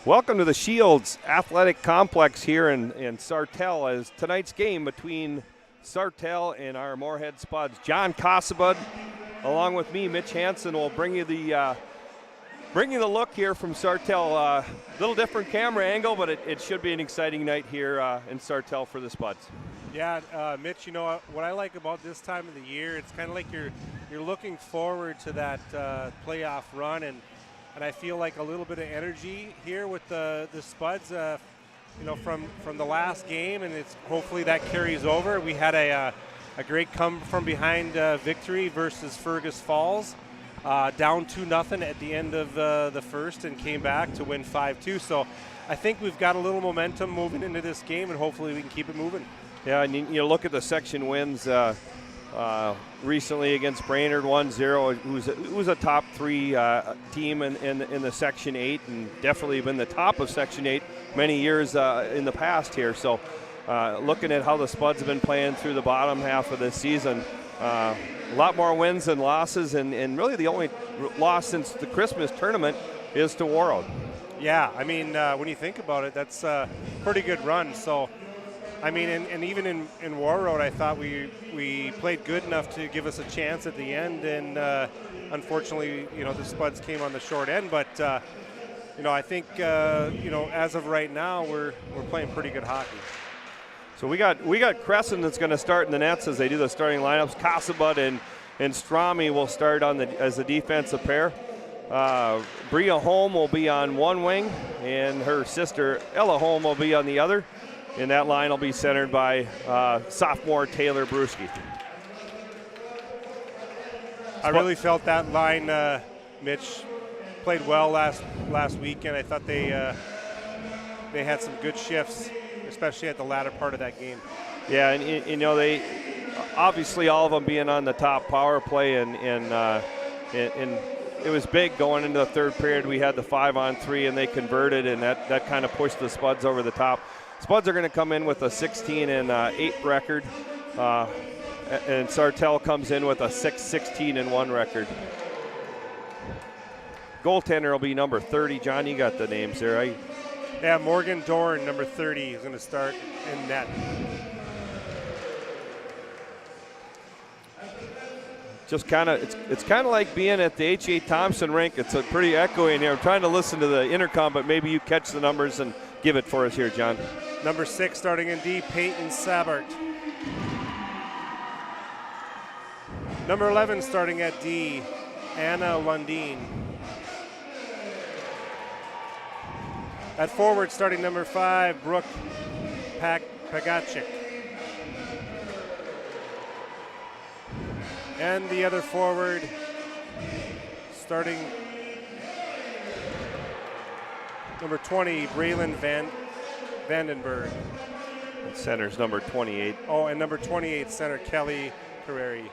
Welcome to the Shields Athletic Complex here in Sartell as tonight's game between Sartell and our Moorhead Spuds. John Cossabud, along with me, Mitch Hansen, will bring you the look here from Sartell. Little different camera angle, but it should be an exciting night here in Sartell for the Spuds. Yeah, Mitch, you know what I like about this time of the year, it's kind of like you're looking forward to that playoff run, and I feel like a little bit of energy here with the Spuds, from the last game, and it's hopefully that carries over. We had a great come from behind victory versus Fergus Falls, down 2-0 at the end of the first, and came back to win 5-2. So I think we've got a little momentum moving into this game, and hopefully we can keep it moving. Yeah, and you look at the section wins recently against Brainerd 1-0, who's a top three team in the Section 8, and definitely been the top of Section 8 many years in the past here. So looking at how the Spuds have been playing through the bottom half of this season, a lot more wins than losses, and really the only loss since the Christmas tournament is to Warroad. Yeah, I mean, when you think about it, that's a pretty good run. So I mean, and even in Warroad, I thought we played good enough to give us a chance at the end, and unfortunately, the Spuds came on the short end. But I think as of right now, we're playing pretty good hockey. So we got Crescent that's going to start in the nets as they do the starting lineups. Cossabud and Strami will start as the defensive pair. Bria Holm will be on one wing, and her sister Ella Holm will be on the other. And that line will be centered by sophomore Taylor Brewski. I really felt that line, Mitch, played well last weekend. I thought they had some good shifts, especially at the latter part of that game. Yeah, and they obviously all of them being on the top power play, and it was big going into the third period. We had the 5-on-3, and they converted, and that kind of pushed the Spuds over the top. Spuds are going to come in with a 16-8 record, and Sartell comes in with a 6-16-1 record. Goaltender will be number 30. John, you got the names there, right? Yeah, Morgan Dorn, number 30, is going to start in net. Just it's kind of like being at the H.A. Thompson rink. It's a pretty echoey in here. I'm trying to listen to the intercom, but maybe you catch the numbers and give it for us here, John. Number 6 starting in D, Peyton Sabart. Number 11 starting at D, Anna Lundin. At forward starting number 5, Brooke Pagachik. And the other forward starting number 20, Braylon Vandenberg. And center's number 28. Oh, and number 28, center Kelly Carreri.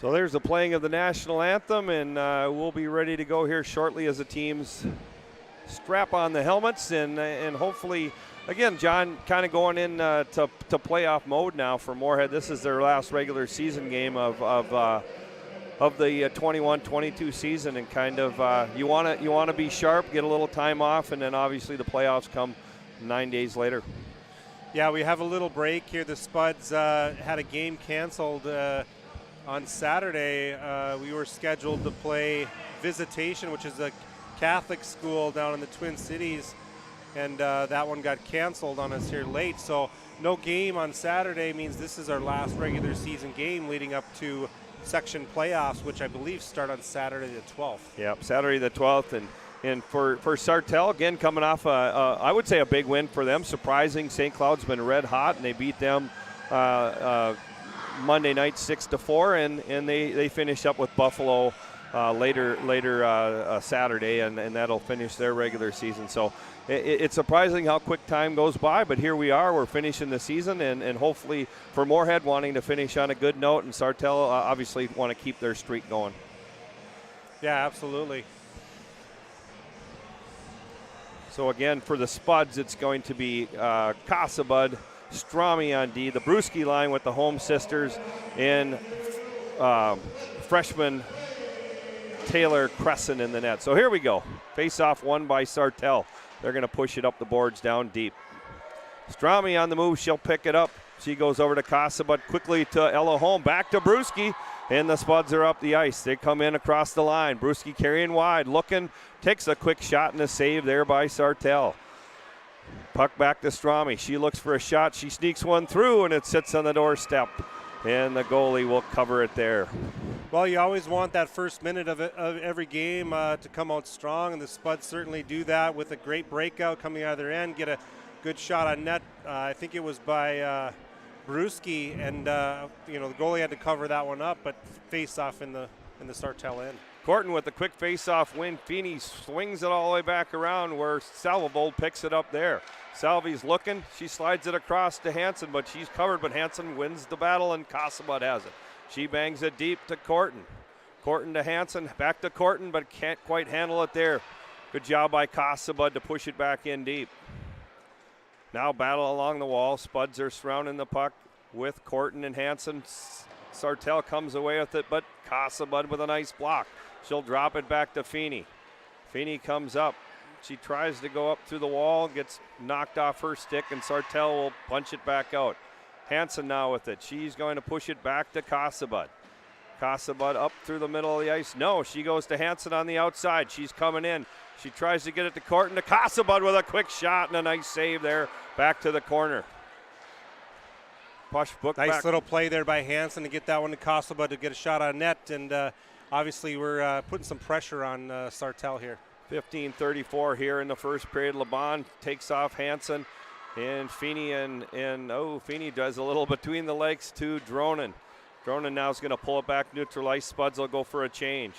So there's the playing of the national anthem, and we'll be ready to go here shortly as the teams strap on the helmets and hopefully, again, John, kind of going in to playoff mode now for Moorhead. This is their last regular season game of the 21-22 season, and kind of you want to be sharp, get a little time off, and then obviously the playoffs come 9 days later. Yeah, we have a little break here. The Spuds had a game canceled on Saturday. We were scheduled to play Visitation, which is a Catholic school down in the Twin Cities, and that one got canceled on us here late. So no game on Saturday means this is our last regular season game leading up to section playoffs, which I believe start on Saturday the 12th. Yep, Saturday the 12th, and for Sartell, again, coming off I would say a big win for them. Surprising, St. Cloud's been red hot, and they beat them Monday night 6-4, and they finish up with Buffalo later Saturday, and that'll finish their regular season. So it's surprising how quick time goes by, but here we are. We're finishing the season, and hopefully for Moorhead wanting to finish on a good note, and Sartell obviously want to keep their streak going. Yeah, absolutely. So again, for the Spuds, it's going to be Casabud, Strami on D, the Brewski line with the home sisters, and freshman Taylor Crescent in the net. So here we go. Face-off won by Sartell. They're going to push it up the boards down deep. Strami on the move. She'll pick it up. She goes over to Casabud, quickly to Ella Holm. Back to Brewski, and the Spuds are up the ice. They come in across the line. Brewski carrying wide, looking, takes a quick shot and a save there by Sartell. Puck back to Strami. She looks for a shot. She sneaks one through, and it sits on the doorstep, and the goalie will cover it there. Well, you always want that first minute of every game to come out strong, and the Spuds certainly do that with a great breakout coming out of their end, get a good shot on net. I think it was by Brewski, and the goalie had to cover that one up, but face off in the Sartell end. Corton with a quick face-off win. Feeney swings it all the way back around where Salvold picks it up there. Salvi's looking. She slides it across to Hansen, but she's covered, but Hansen wins the battle, and Casabud has it. She bangs it deep to Corton. Corton to Hansen, back to Corton, but can't quite handle it there. Good job by Casabud to push it back in deep. Now battle along the wall. Spuds are surrounding the puck with Corton and Hansen. Sartell comes away with it, but Casabud with a nice block. She'll drop it back to Feeney. Feeney comes up. She tries to go up through the wall, gets knocked off her stick, and Sartell will punch it back out. Hansen now with it. She's going to push it back to Casabud. Casabud up through the middle of the ice. No, she goes to Hansen on the outside. She's coming in. She tries to get it to Corton, to Casabud with a quick shot and a nice save there. Back to the corner. Push book nice back. Little play there by Hansen to get that one to Casabud to get a shot on net, and obviously we're putting some pressure on Sartell here. 15:34 here in the first period. LeBon takes off Hansen, and Feeney Feeney does a little between the legs to Dronin. Dronin now is going to pull it back neutral ice. Spuds will go for a change.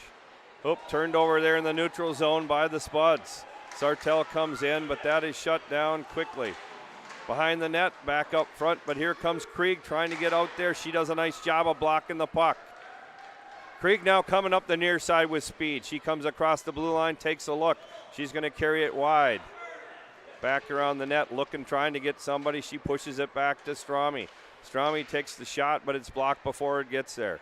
Turned over there in the neutral zone by the Spuds. Sartell comes in, but that is shut down quickly. Behind the net, back up front, but here comes Krieg trying to get out there. She does a nice job of blocking the puck. Krieg now coming up the near side with speed. She comes across the blue line, takes a look. She's going to carry it wide. Back around the net, looking, trying to get somebody. She pushes it back to Strami. Strami takes the shot, but it's blocked before it gets there.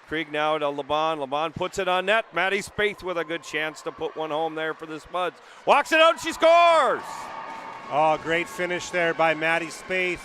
Krieg now to LeBon. LeBon puts it on net. Maddie Spaeth with a good chance to put one home there for the Spuds. Walks it out, she scores! Oh, great finish there by Maddie Spaeth.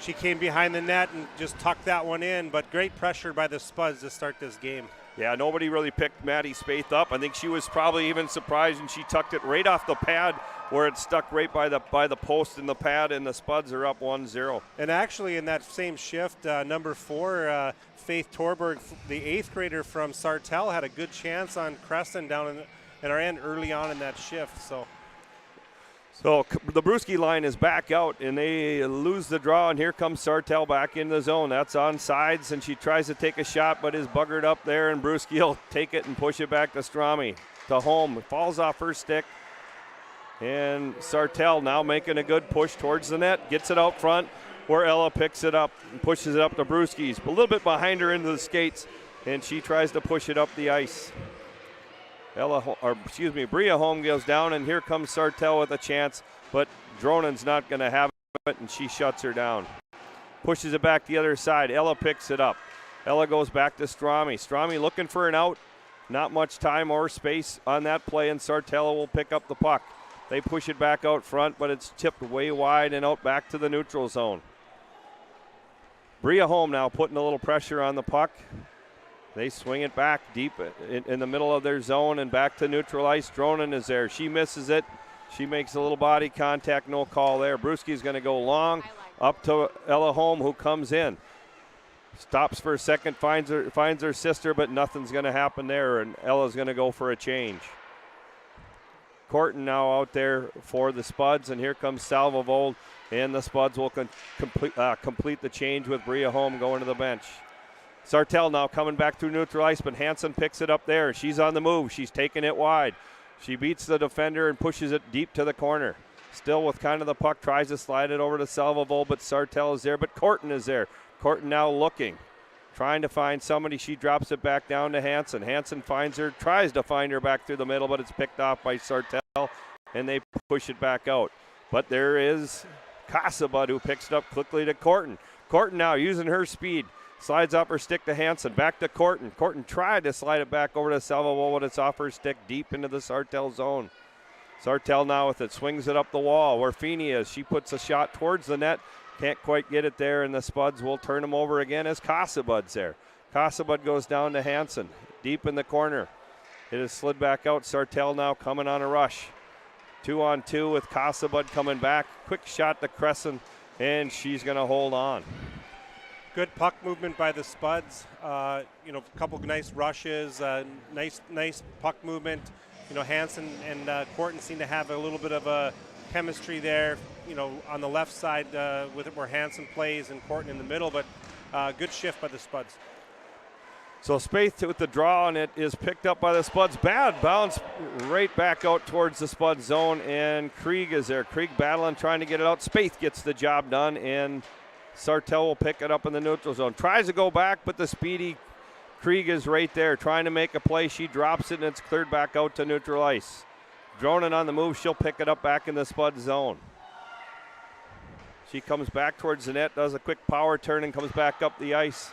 She came behind the net and just tucked that one in, but great pressure by the Spuds to start this game. Yeah, nobody really picked Maddie Spaeth up. I think she was probably even surprised, and she tucked it right off the pad where it stuck right by the post in the pad, and the Spuds are up 1-0. And actually in that same shift, number 4, Faith Torberg, the 8th grader from Sartell, had a good chance on Crescent down in our end early on in that shift. So the Brewski line is back out, and they lose the draw, and here comes Sartell back in the zone. That's on sides, and she tries to take a shot, but is buggered up there, and Brewski will take it and push it back to Strami. To Holm. It falls off her stick, and Sartell now making a good push towards the net. Gets it out front where Ella picks it up and pushes it up to Brewski's. A little bit behind her into the skates, and she tries to push it up the ice. Bria Holm goes down, and here comes Sartell with a chance, but Dronen's not going to have it, and she shuts her down. Pushes it back the other side. Ella picks it up. Ella goes back to Strami. Strami looking for an out. Not much time or space on that play, and Sartell will pick up the puck. They push it back out front, but it's tipped way wide and out back to the neutral zone. Bria Holm now putting a little pressure on the puck. They swing it back deep in the middle of their zone and back to neutral ice. Dronen is there. She misses it. She makes a little body contact, no call there. Brewski's going to go long up to Ella Holm, who comes in. Stops for a second, finds her sister, but nothing's going to happen there, and Ella's going to go for a change. Corton now out there for the Spuds, and here comes Salvavold, and the Spuds will complete the change with Bria Holm going to the bench. Sartell now coming back through neutral ice, but Hansen picks it up there. She's on the move. She's taking it wide. She beats the defender and pushes it deep to the corner. Still with kind of the puck, tries to slide it over to Salvavold, but Sartell is there, but Corton is there. Corton now looking, trying to find somebody. She drops it back down to Hansen. Hansen finds her, tries to find her back through the middle, but it's picked off by Sartell, and they push it back out. But there is Casabud, who picks it up quickly to Corton. Corton now using her speed. Slides off her stick to Hansen. Back to Corton. Corton tried to slide it back over to Salvavold, but it's off her stick deep into the Sartell zone. Sartell now with it. Swings it up the wall where Feeney is. She puts a shot towards the net. Can't quite get it there, and the Spuds will turn them over again as Casabud's there. Casabud goes down to Hansen. Deep in the corner. It is slid back out. Sartell now coming on a rush. 2-on-2 with Casabud coming back. Quick shot to Crescent, and she's going to hold on. Good puck movement by the Spuds. A couple of nice rushes, nice puck movement. Hansen and Corton seem to have a little bit of a chemistry there. On the left side with it where Hansen plays and Corton in the middle, but good shift by the Spuds. So Spaeth with the draw, and it is picked up by the Spuds. Bad bounce right back out towards the Spud zone, and Krieg is there. Krieg battling, trying to get it out. Spaeth gets the job done, and Sartell will pick it up in the neutral zone. Tries to go back, but the speedy Krieg is right there trying to make a play. She drops it, and it's cleared back out to neutral ice. Dronen on the move. She'll pick it up back in the Spud zone. She comes back towards the net, does a quick power turn, and comes back up the ice,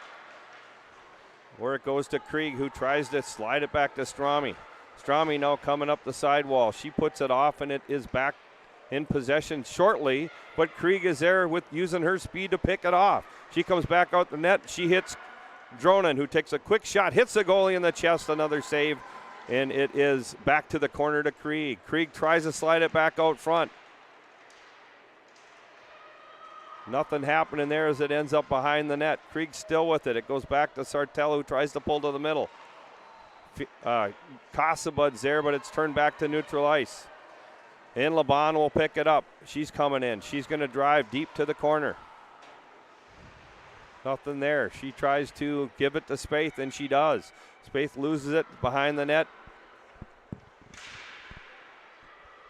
where it goes to Krieg, who tries to slide it back to Strami. Strami now coming up the sidewall. She puts it off, and it is back in possession shortly, but Krieg is there with using her speed to pick it off. She comes back out the net. She hits Dronen, who takes a quick shot, hits the goalie in the chest, another save, and it is back to the corner to Krieg. Krieg tries to slide it back out front. Nothing happening there as it ends up behind the net. Krieg still with it. It goes back to Sartell, who tries to pull to the middle. Casabud's there, but it's turned back to neutral ice. And Laban will pick it up. She's coming in. She's going to drive deep to the corner. Nothing there. She tries to give it to Spaeth, and she does. Spaeth loses it behind the net.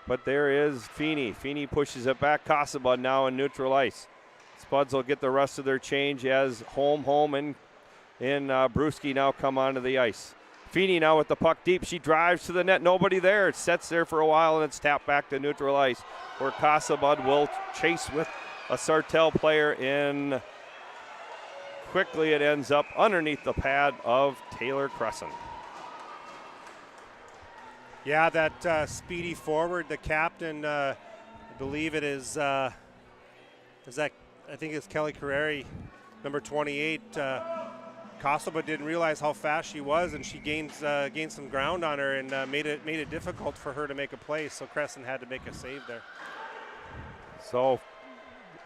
But there is Feeney. Feeney pushes it back. Casabud now in neutral ice. Spuds will get the rest of their change as Holm and Brewski now come onto the ice. Feeney now with the puck deep. She drives to the net. Nobody there. It sets there for a while, and it's tapped back to neutral ice, where Casabud will chase with a Sartell player in. Quickly it ends up underneath the pad of Taylor Crescent. Yeah, that speedy forward, the captain, I believe it is that I think it's Kelly Carreri, number 28. Casabud didn't realize how fast she was, and she gained some ground on her and made it difficult for her to make a play. So Crescent had to make a save there. So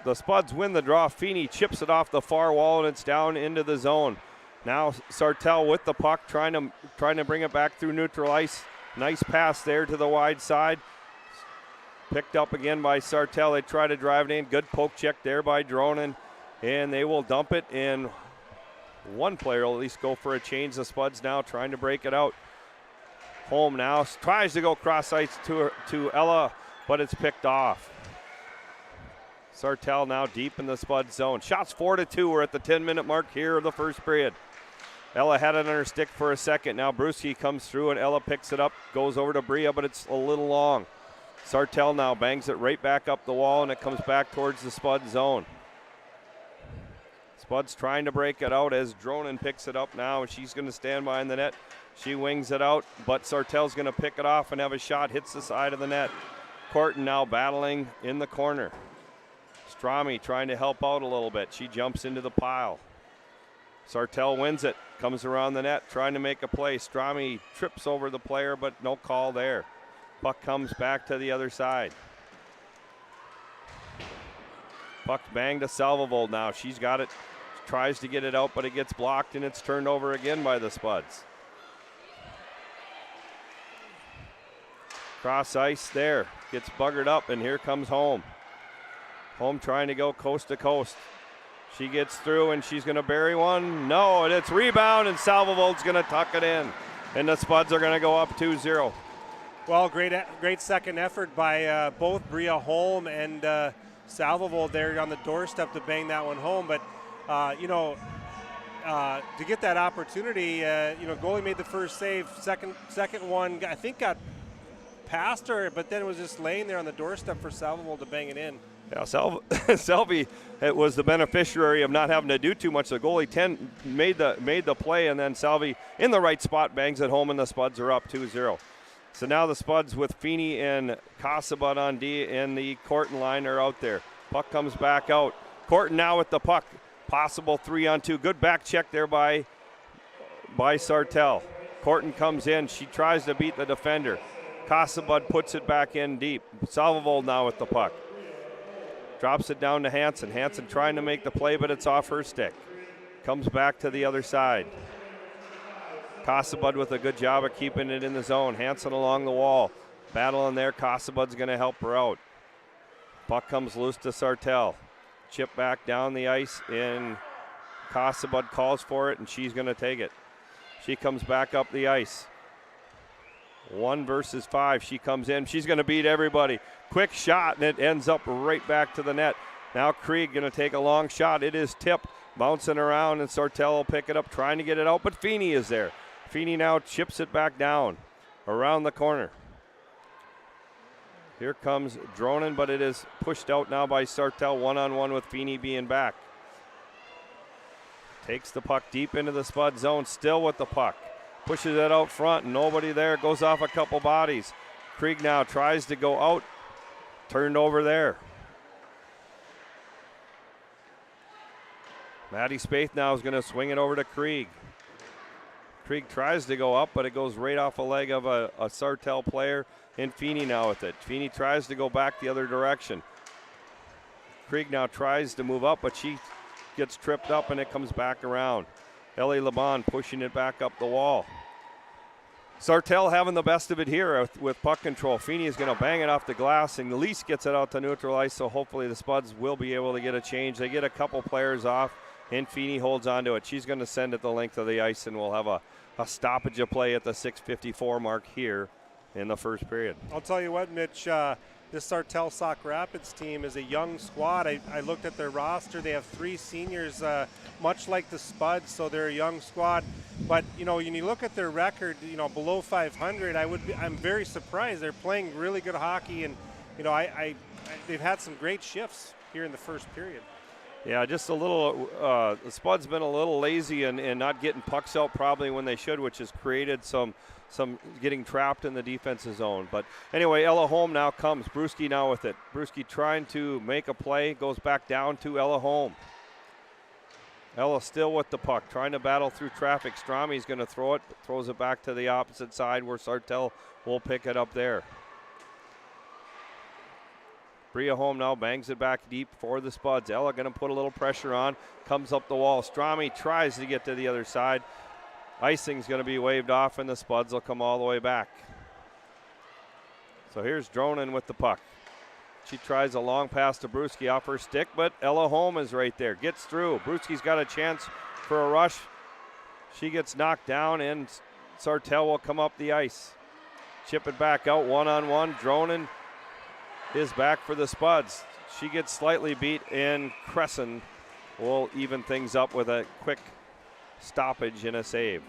the Spuds win the draw. Feeney chips it off the far wall, and it's down into the zone. Now Sartell with the puck, trying to bring it back through neutral ice. Nice pass there to the wide side. Picked up again by Sartell. They try to drive it in. Good poke check there by Dronen, and they will dump it in. One player will at least go for a change. The Spuds now trying to break it out. Holm now tries to go cross ice to Ella, but it's picked off. Sartell now deep in the Spud zone. Shots 4-2. We're at the 10-minute mark here of the first period. Ella had it on her stick for a second. Now Brewski comes through and Ella picks it up, goes over to Bria, but it's a little long. Sartell now bangs it right back up the wall, and it comes back towards the Spud zone. Spud's trying to break it out as Dronin picks it up now, and she's going to stand behind the net. She wings it out, but Sartell's going to pick it off and have a shot, hits the side of the net. Corton now battling in the corner. Strami trying to help out a little bit. She jumps into the pile. Sartell wins it, comes around the net, trying to make a play. Strami trips over the player, but no call there. Puck comes back to the other side. Puck banged to Salvovold now. She's got it, tries to get it out, but it gets blocked, and it's turned over again by the Spuds. Cross ice there, gets buggered up, and here comes Home. Home trying to go coast to coast. She gets through, and she's going to bury one. No, and it's rebound, and Salvovold's going to tuck it in. And the Spuds are going to go up 2-0. Well, great second effort by both Bria Holm and Salvovold there on the doorstep to bang that one home. But, to get that opportunity, goalie made the first save. Second one, I think, got past her, but then it was just laying there on the doorstep for Salvovold to bang it in. Yeah, Selby was the beneficiary of not having to do too much. The goalie made the play, and then Selby in the right spot bangs it home, and the Spuds are up 2-0. So now the Spuds with Feeney and Casabut on D and the Corton line are out there. Puck comes back out. Corton now with the puck. Possible 3-on-2. Good back check there by Sartell. Corton comes in. She tries to beat the defender. Casabut puts it back in deep. Salvovold now with the puck. Drops it down to Hansen. Hansen trying to make the play, but it's off her stick. Comes back to the other side. Casabud with a good job of keeping it in the zone. Hansen along the wall. Battling there. Casabud's going to help her out. Puck comes loose to Sartell. Chip back down the ice, and Casabud calls for it, and she's going to take it. She comes back up the ice. 1 versus 5. She comes in. She's going to beat everybody. Quick shot, and it ends up right back to the net. Now Krieg going to take a long shot. It is tipped, bouncing around, and Sartell will pick it up, trying to get it out, but Feeney is there. Feeney now chips it back down around the corner. Here comes Dronin, but it is pushed out now by Sartell, one-on-one with Feeney being back. Takes the puck deep into the Spud zone, still with the puck. Pushes it out front, and nobody there. Goes off a couple bodies. Krieg now tries to go out. Turned over there. Maddie Spaeth now is going to swing it over to Krieg. Krieg tries to go up, but it goes right off a leg of a Sartell player, and Feeney now with it. Feeney tries to go back the other direction. Krieg now tries to move up, but she gets tripped up, and it comes back around. Ellie LeBon pushing it back up the wall. Sartell having the best of it here with puck control. Feeney is going to bang it off the glass, and Elise gets it out to neutral ice, so hopefully the Spuds will be able to get a change. They get a couple players off, and Feeney holds on to it. She's going to send it the length of the ice, and we'll have a stoppage of play at the 6:54 mark here in the first period. I'll tell you what, Mitch, this Sartell Sauk Rapids team is a young squad. I looked at their roster. They have 3 seniors, much like the Spuds, so they're a young squad. But, when you look at their record, below 500, I'm very surprised. They're playing really good hockey, and, they've had some great shifts here in the first period. Yeah, just a little, the Spuds been a little lazy and not getting pucks out probably when they should, which has created some getting trapped in the defensive zone. But anyway, Ella Holm now comes. Brewski now with it. Brewski trying to make a play, goes back down to Ella Holm. Ella still with the puck, trying to battle through traffic. Strami's going to throw it, throws it back to the opposite side where Sartell will pick it up there. Bria Holm now bangs it back deep for the Spuds. Ella going to put a little pressure on, comes up the wall. Strami tries to get to the other side. Icing's going to be waved off, and the Spuds will come all the way back. So here's Dronin with the puck. She tries a long pass to Brewski off her stick, but Ella Holm is right there. Gets through. Brewski's got a chance for a rush. She gets knocked down, and Sartell will come up the ice. Chip it back out one-on-one. Dronin is back for the Spuds. She gets slightly beat, and Crescent will even things up with a quick stoppage and a save.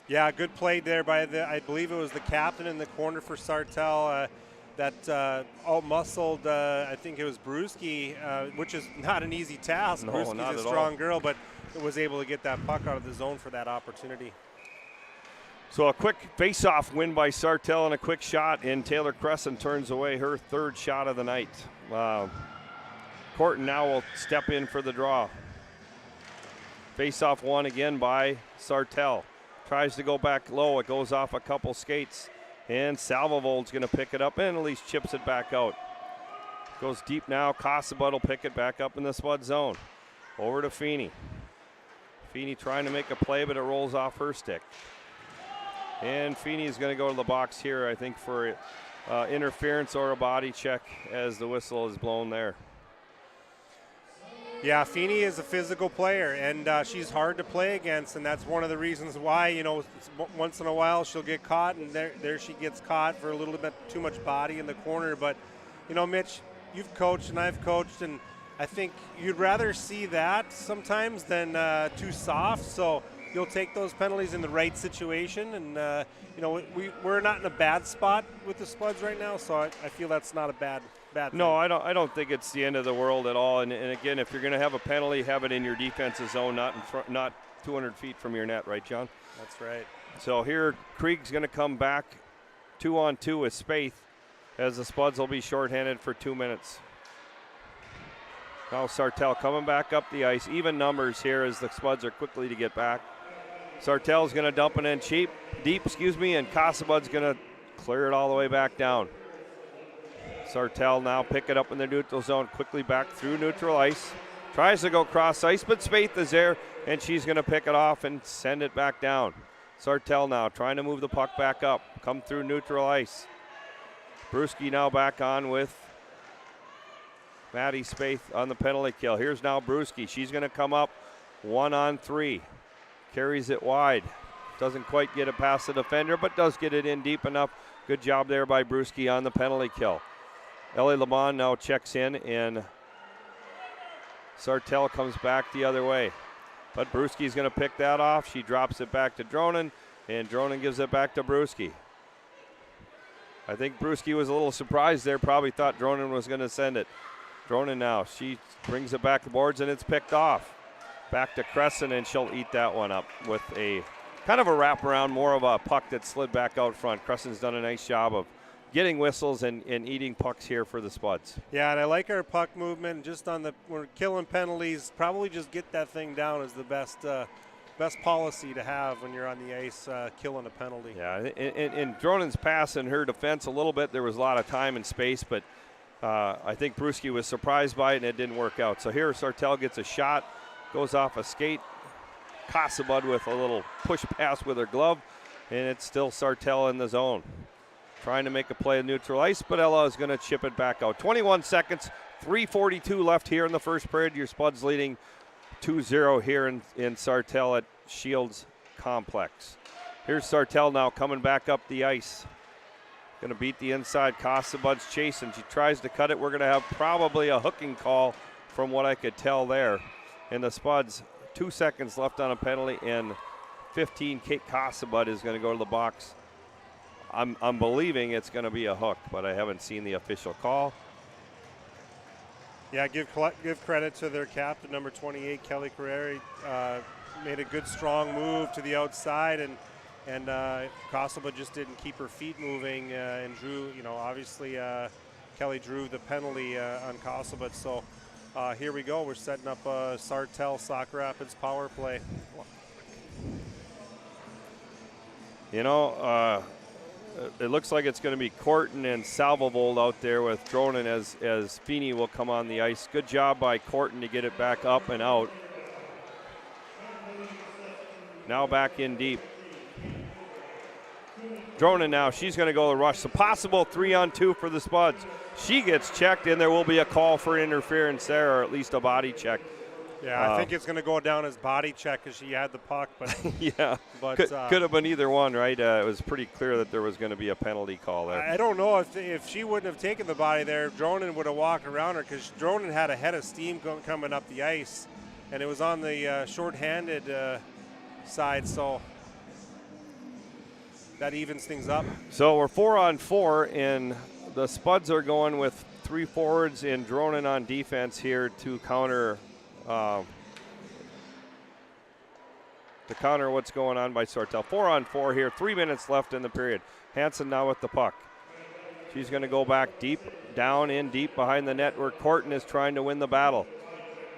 Yeah, good play there by I believe it was the captain in the corner for Sartell. That out-muscled, I think it was Brewski, which is not an easy task. No, Brewski's not a at strong all. girl, but was able to get that puck out of the zone for that opportunity. So a quick face-off win by Sartell and a quick shot, and Taylor Crescent turns away her third shot of the night. Corton now will step in for the draw. Face-off won again by Sartell. Tries to go back low. It goes off a couple skates. And Salvovold's going to pick it up and at least chips it back out. Goes deep now. Cassabud will pick it back up in the Spud zone. Over to Feeney. Feeney trying to make a play, but it rolls off her stick. And Feeney is going to go to the box here, I think, for interference or a body check as the whistle is blown there. Yeah, Feeney is a physical player, and she's hard to play against, and that's one of the reasons why, you know, once in a while she'll get caught, and there she gets caught for a little bit too much body in the corner. But, you know, Mitch, you've coached and I've coached, and I think you'd rather see that sometimes than too soft. So you'll take those penalties in the right situation, and, you know, we're not in a bad spot with the Spuds right now, so I feel that's not a bad thing. No, I don't think it's the end of the world at all. And again, if you're going to have a penalty, have it in your defensive zone, not in front, not 200 feet from your net, right, John? That's right. So here, Krieg's going to come back 2-on-2 with Spaeth, as the Spuds will be shorthanded for 2 minutes. Now Sartell coming back up the ice. Even numbers here as the Spuds are quickly to get back. Sartell's going to dump it in deep, and Cassabud's going to clear it all the way back down. Sartell now pick it up in the neutral zone, quickly back through neutral ice. Tries to go cross ice, but Spaeth is there, and she's going to pick it off and send it back down. Sartell now trying to move the puck back up, come through neutral ice. Brewski now back on with Maddie Spaeth on the penalty kill. Here's now Brewski. She's going to come up 1-on-3. Carries it wide. Doesn't quite get it past the defender, but does get it in deep enough. Good job there by Brewski on the penalty kill. Ellie Lamont now checks in, and Sartell comes back the other way. But Brewski's going to pick that off. She drops it back to Dronen, and Dronen gives it back to Brewski. I think Brewski was a little surprised there, probably thought Dronen was going to send it. Dronen now, she brings it back the boards, and it's picked off. Back to Crescent, and she'll eat that one up with a kind of a wraparound, more of a puck that slid back out front. Crescent's done a nice job of getting whistles and eating pucks here for the Spuds. Yeah, and I like our puck movement. Just on we're killing penalties. Probably just get that thing down is the best policy to have when you're on the ice killing a penalty. Yeah, and Dronen's pass in her defense a little bit. There was a lot of time and space, but I think Brewski was surprised by it, and it didn't work out. So here Sartell gets a shot, goes off a skate. Cassabud with a little push pass with her glove, and it's still Sartell in the zone. Trying to make a play in neutral ice, but Ella is going to chip it back out. 21 seconds, 3:42 left here in the first period. Your Spuds leading 2-0 here in Sartell at Shields Complex. Here's Sartell now coming back up the ice. Going to beat the inside. Cassabud's chasing. She tries to cut it. We're going to have probably a hooking call from what I could tell there. And the Spuds, 2 seconds left on a penalty, and 15, Kate Cassabud is going to go to the box. I'm believing it's going to be a hook, but I haven't seen the official call. Yeah, give credit to their captain, number 28, Kelly Carreri. Made a good, strong move to the outside, and Cassabud just didn't keep her feet moving and drew. You know, obviously Kelly drew the penalty on Cassabud. So here we go. We're setting up a Sartell Sauk Rapids power play. You know. It looks like it's going to be Corton and Salvovold out there with Dronen as Feeney will come on the ice. Good job by Corton to get it back up and out. Now back in deep. Dronen now, she's going to go to the rush. So possible 3-on-2 for the Spuds. She gets checked, and there will be a call for interference there, or at least a body check. Yeah, I think it's going to go down as body check because she had the puck. But yeah, but could have been either one, right? It was pretty clear that there was going to be a penalty call there. I don't know if she wouldn't have taken the body there, Dronen would have walked around her because Dronen had a head of steam coming up the ice. and it was on the short-handed side, so that evens things up. So we're 4-on-4, and the Spuds are going with 3 forwards and Dronen on defense here to counter what's going on by Sartell. 4-on-4 here, 3 minutes left in the period. Hansen now with the puck. She's going to go back deep, down in deep behind the net where Corton is trying to win the battle.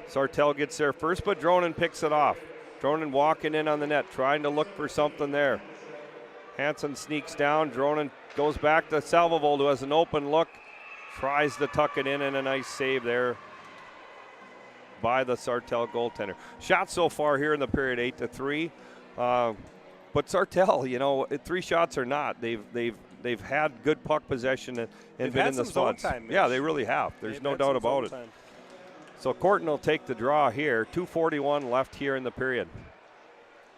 Sartell gets there first, but Dronen picks it off. Dronen walking in on the net, trying to look for something there. Hansen sneaks down. Dronen goes back to Salvovold, who has an open look. Tries to tuck it in, and a nice save there by the Sartell goaltender. Shots so far here in the period, 8-3. But Sartell, you know, 3 shots or not, they've had good puck possession and been in the spots. Yeah, they really have. There's no doubt about it. So Corton will take the draw here. 2:41 left here in the period.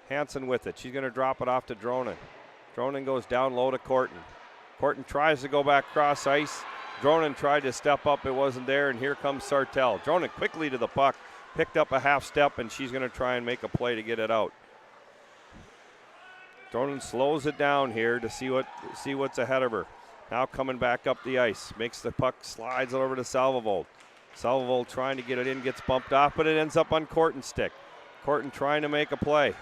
Hansen with it. She's going to drop it off to Dronen. Dronen goes down low to Corton. Corton tries to go back cross ice. Dronen tried to step up. It wasn't there, and here comes Sartell. Dronen quickly to the puck, picked up a half step, and she's going to try and make a play to get it out. Dronen slows it down here to see what's ahead of her. Now coming back up the ice. Makes the puck, slides it over to Salvovold. Salvovold trying to get it in, gets bumped off, but it ends up on Corton's stick. Corton trying to make a play.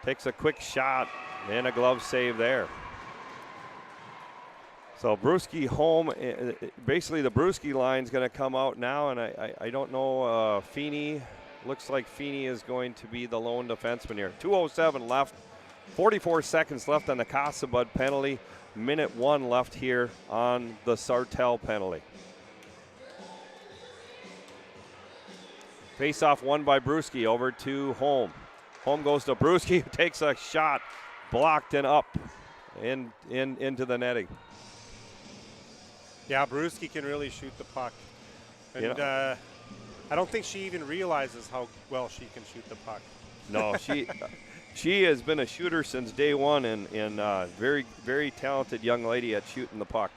Takes a quick shot and a glove save there. So Brewski home, basically the Brewski line's going to come out now, and I don't know, Feeney, looks like Feeney is going to be the lone defenseman here. 2:07 left, 44 seconds left on the Casabud penalty, minute 1 left here on the Sartell penalty. Face-off won by Brewski over to Holm. Holm goes to Brewski, who takes a shot, blocked and up into the netting. Yeah, Brewski can really shoot the puck. And I don't think she even realizes how well she can shoot the puck. No, she has been a shooter since day one, and very, very talented young lady at shooting the puck.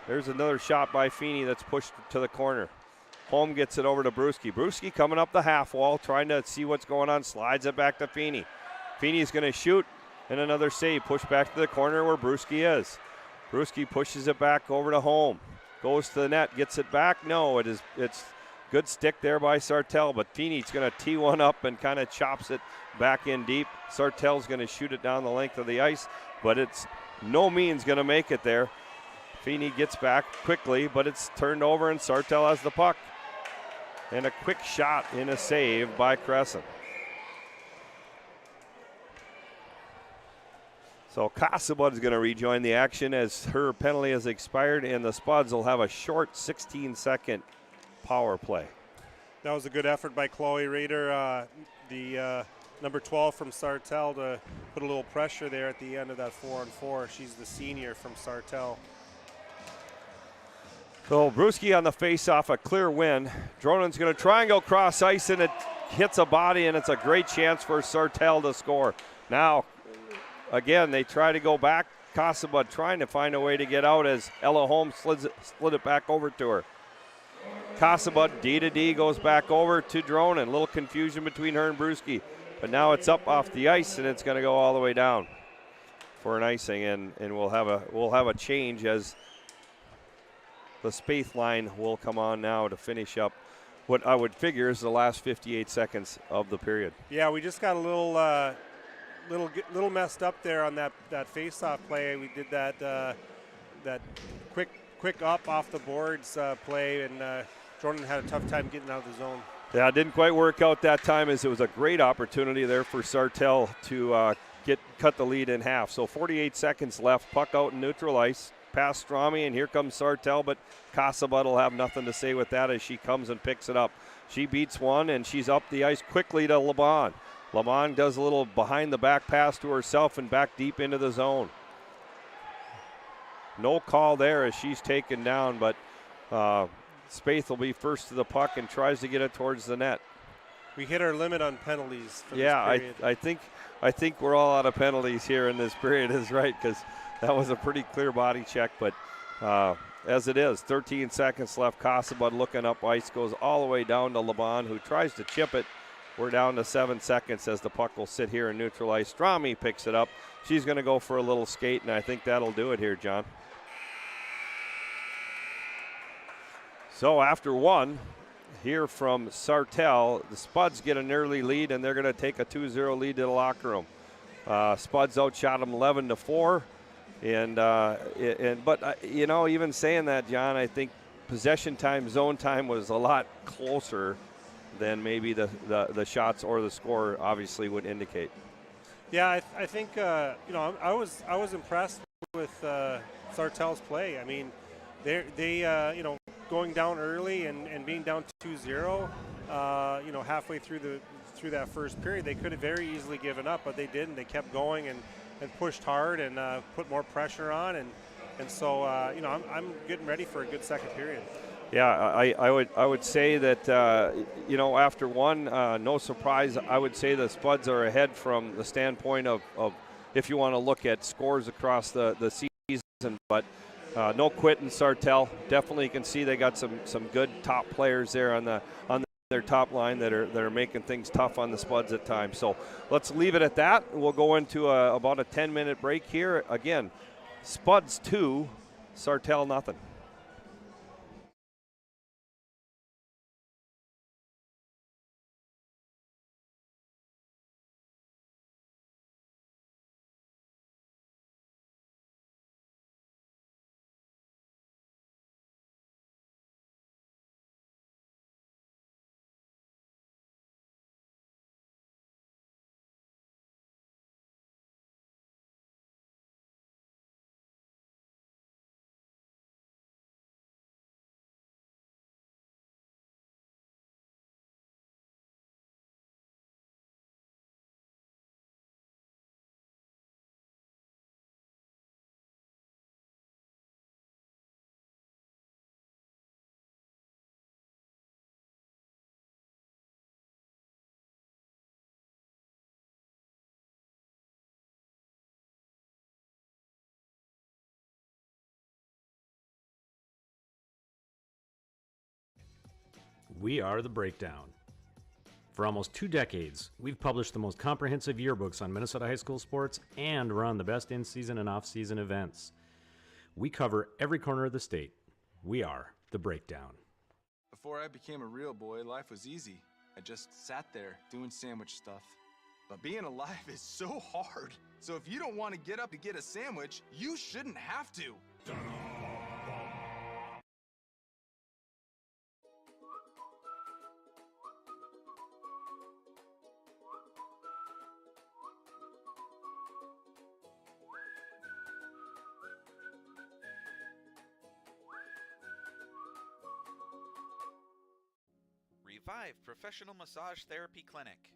There's another shot by Feeney that's pushed to the corner. Holm gets it over to Brewski. Brewski coming up the half wall, trying to see what's going on, slides it back to Feeney. Feeney's going to shoot, and another save. Push back to the corner where Brewski is. Brewski pushes it back over to Holm. Goes to the net, gets it back. No, it's good stick there by Sartell, but Feeney's going to tee one up and kind of chops it back in deep. Sartell's going to shoot it down the length of the ice, but it's no means going to make it there. Feeney gets back quickly, but it's turned over, and Sartell has the puck. And a quick shot in a save by Crescent. So Casabud is going to rejoin the action as her penalty has expired, and the Spuds will have a short 16-second power play. That was a good effort by Chloe Rader, the number 12 from Sartell, to put a little pressure there at the end of that 4-on-4. She's the senior from Sartell. So Brewski on the face-off, a clear win. Dronen's going to try and go cross ice, and it hits a body, and it's a great chance for Sartell to score. Now, again, they try to go back. Casabud trying to find a way to get out as Ella Holmes slid it back over to her. Casabud, D-to-D, goes back over to Dronen. A little confusion between her and Brewski. But now it's up off the ice, and it's going to go all the way down for an icing, and we'll have a change as the Spaeth line will come on now to finish up what I would figure is the last 58 seconds of the period. Yeah, we just got a little messed up there on that face-off play. We did that quick up off the boards play, and Jordan had a tough time getting out of the zone. Yeah, it didn't quite work out that time, as it was a great opportunity there for Sartell to cut the lead in half. So 48 seconds left, puck out in neutral ice. Past Strami, and here comes Sartell, but Casabud will have nothing to say with that as she comes and picks it up. She beats one, and she's up the ice quickly to LeBon. LeBon does a little behind-the-back pass to herself and back deep into the zone. No call there as she's taken down, but Spaeth will be first to the puck and tries to get it towards the net. We hit our limit on penalties for this period. I think we're all out of penalties here in this period, is right, because that was a pretty clear body check, but As it is, 13 seconds left. Casabud looking up ice, goes all the way down to Laban, who tries to chip it. We're down to 7 seconds as the puck will sit here in neutral ice. Strami picks it up. She's going to go for a little skate, and I think that'll do it here, John. So after one, here from Sartell, the Spuds get an early lead, and they're going to take a 2-0 lead to the locker room. Spuds outshot them 11-4. But you know, even saying that, John, I think possession time, zone time was a lot closer than maybe the shots or the score obviously would indicate. Yeah, I think you know, I was impressed with Sartell's play. I mean, they you know, going down early and being down 2-0, you know, halfway through that first period, they could have very easily given up, but they didn't. They kept going and pushed hard and put more pressure on, and so you know, I'm getting ready for a good second period. Yeah, I would say that you know, after one, no surprise, I would say the Spuds are ahead from the standpoint of if you want to look at scores across the season, but no quitting Sartell. Definitely can see they got some good top players there on their top line that are making things tough on the Spuds at times. So let's leave it at that. We'll go into about a 10-minute break here. Again, Spuds 2, Sartell nothing. We are The Breakdown. For almost 2 decades, we've published the most comprehensive yearbooks on Minnesota high school sports and run the best in-season and off-season events. We cover every corner of the state. We are The Breakdown. Before I became a real boy, life was easy. I just sat there doing sandwich stuff. But being alive is so hard. So if you don't want to get up to get a sandwich, you shouldn't have to. Revive Professional Massage Therapy Clinic.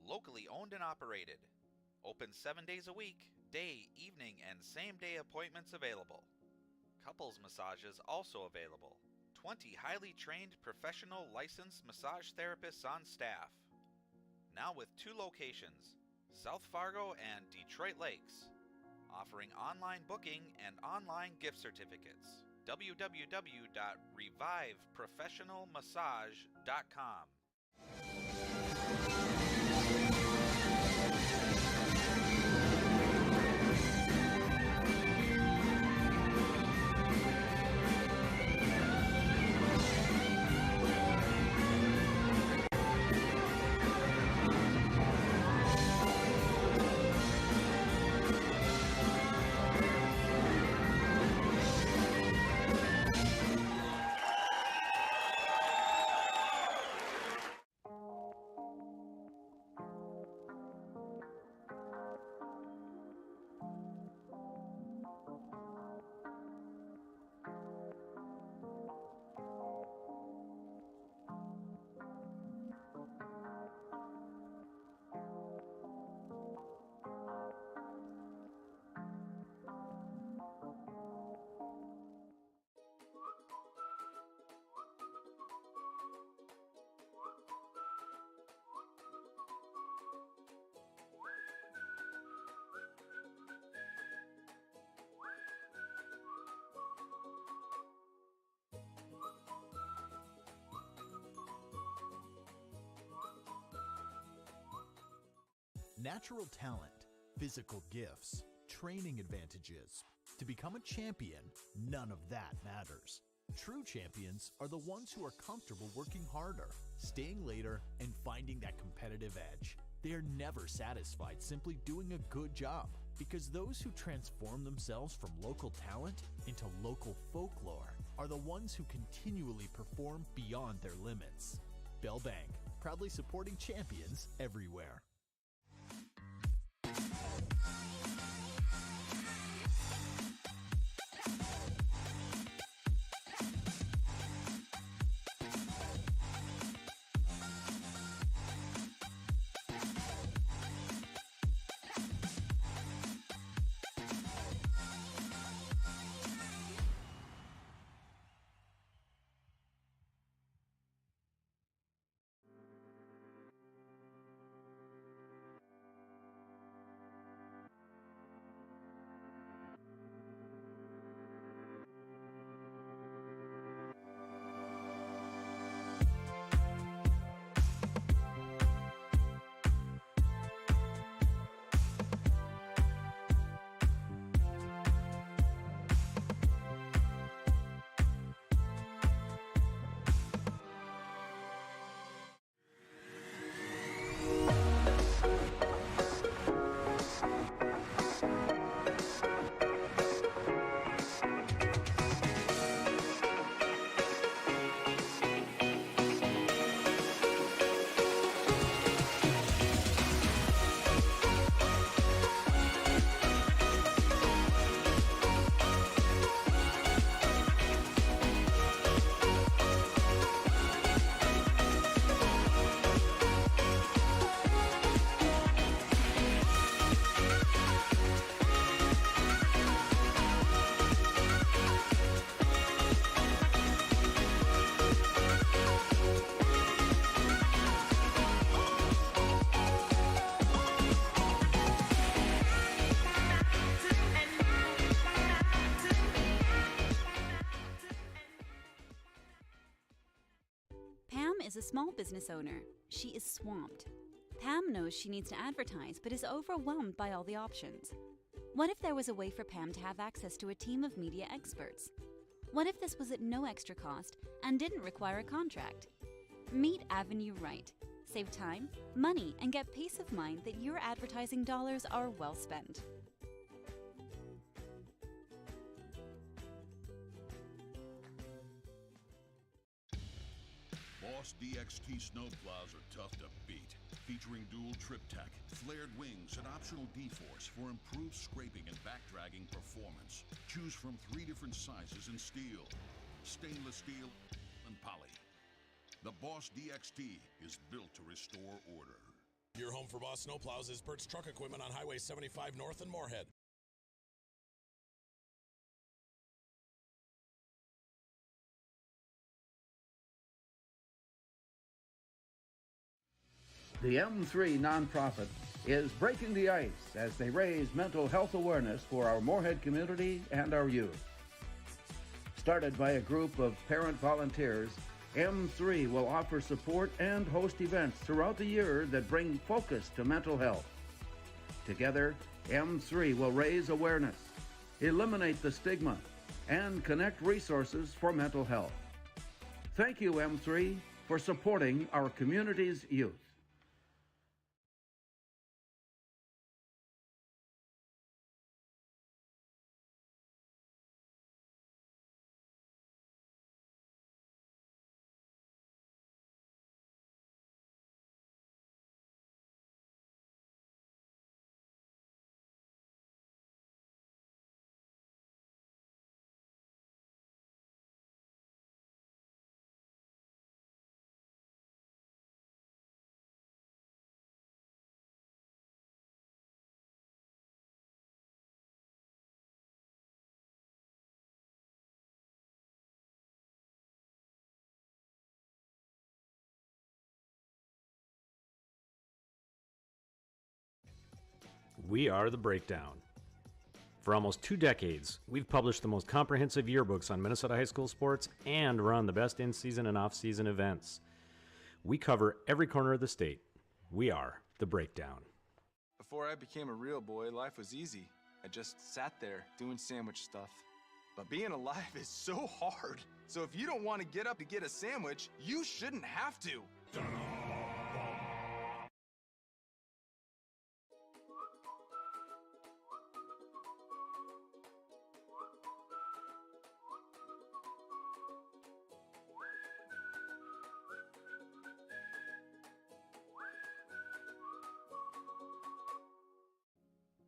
Locally owned and operated. Open 7 days a week, day, evening, and same-day appointments available. Couples massages also available. 20 highly trained professional licensed massage therapists on staff. Now with 2 locations, South Fargo and Detroit Lakes. Offering online booking and online gift certificates. www.reviveprofessionalmassage.com. Natural talent, physical gifts, training advantages. To become a champion, none of that matters. True champions are the ones who are comfortable working harder, staying later, and finding that competitive edge. They are never satisfied simply doing a good job, because those who transform themselves from local talent into local folklore are the ones who continually perform beyond their limits. Bell Bank, proudly supporting champions everywhere. Is a small business owner. She is swamped. Pam knows she needs to advertise, but is overwhelmed by all the options. What if there was a way for Pam to have access to a team of media experts? What if this was at no extra cost and didn't require a contract? Meet Avenue Right. Save time, money, and get peace of mind that your advertising dollars are well spent. Boss DXT snowplows are tough to beat. Featuring dual trip tech, flared wings, and optional D-force for improved scraping and backdragging performance. Choose from 3 different sizes in steel, stainless steel, and poly. The Boss DXT is built to restore order. Your home for Boss snowplows is Bert's Truck Equipment on Highway 75 North in Moorhead. The M3 nonprofit is breaking the ice as they raise mental health awareness for our Moorhead community and our youth. Started by a group of parent volunteers, M3 will offer support and host events throughout the year that bring focus to mental health. Together, M3 will raise awareness, eliminate the stigma, and connect resources for mental health. Thank you, M3, for supporting our community's youth. We are The Breakdown. For almost 2 decades, we've published the most comprehensive yearbooks on Minnesota high school sports and run the best in-season and off-season events. We cover every corner of the state. We are The Breakdown. Before I became a real boy, life was easy. I just sat there doing sandwich stuff. But being alive is so hard. So if you don't want to get up to get a sandwich, you shouldn't have to.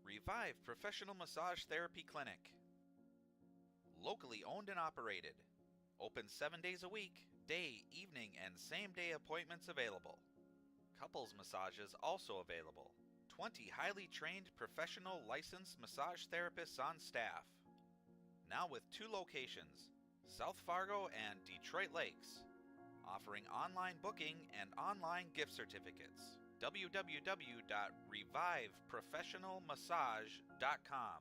Revive Professional Massage Therapy Clinic. Locally owned and operated. Open 7 days a week, day, evening, and same-day appointments available. Couples massages also available. 20 highly trained professional licensed massage therapists on staff. Now with 2 locations, South Fargo and Detroit Lakes. Offering online booking and online gift certificates. www.reviveprofessionalmassage.com.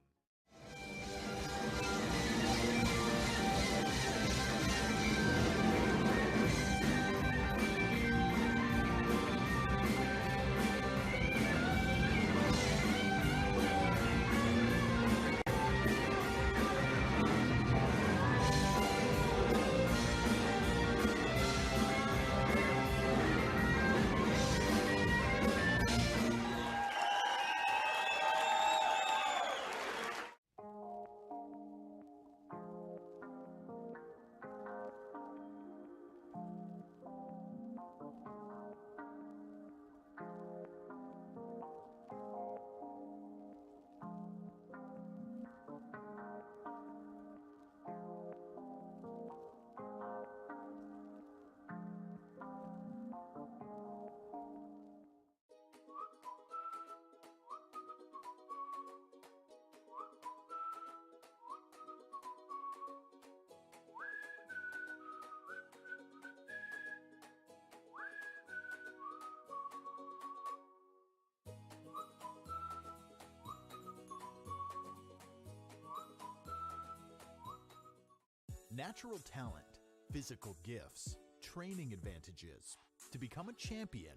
Natural talent, physical gifts, training advantages. To become a champion,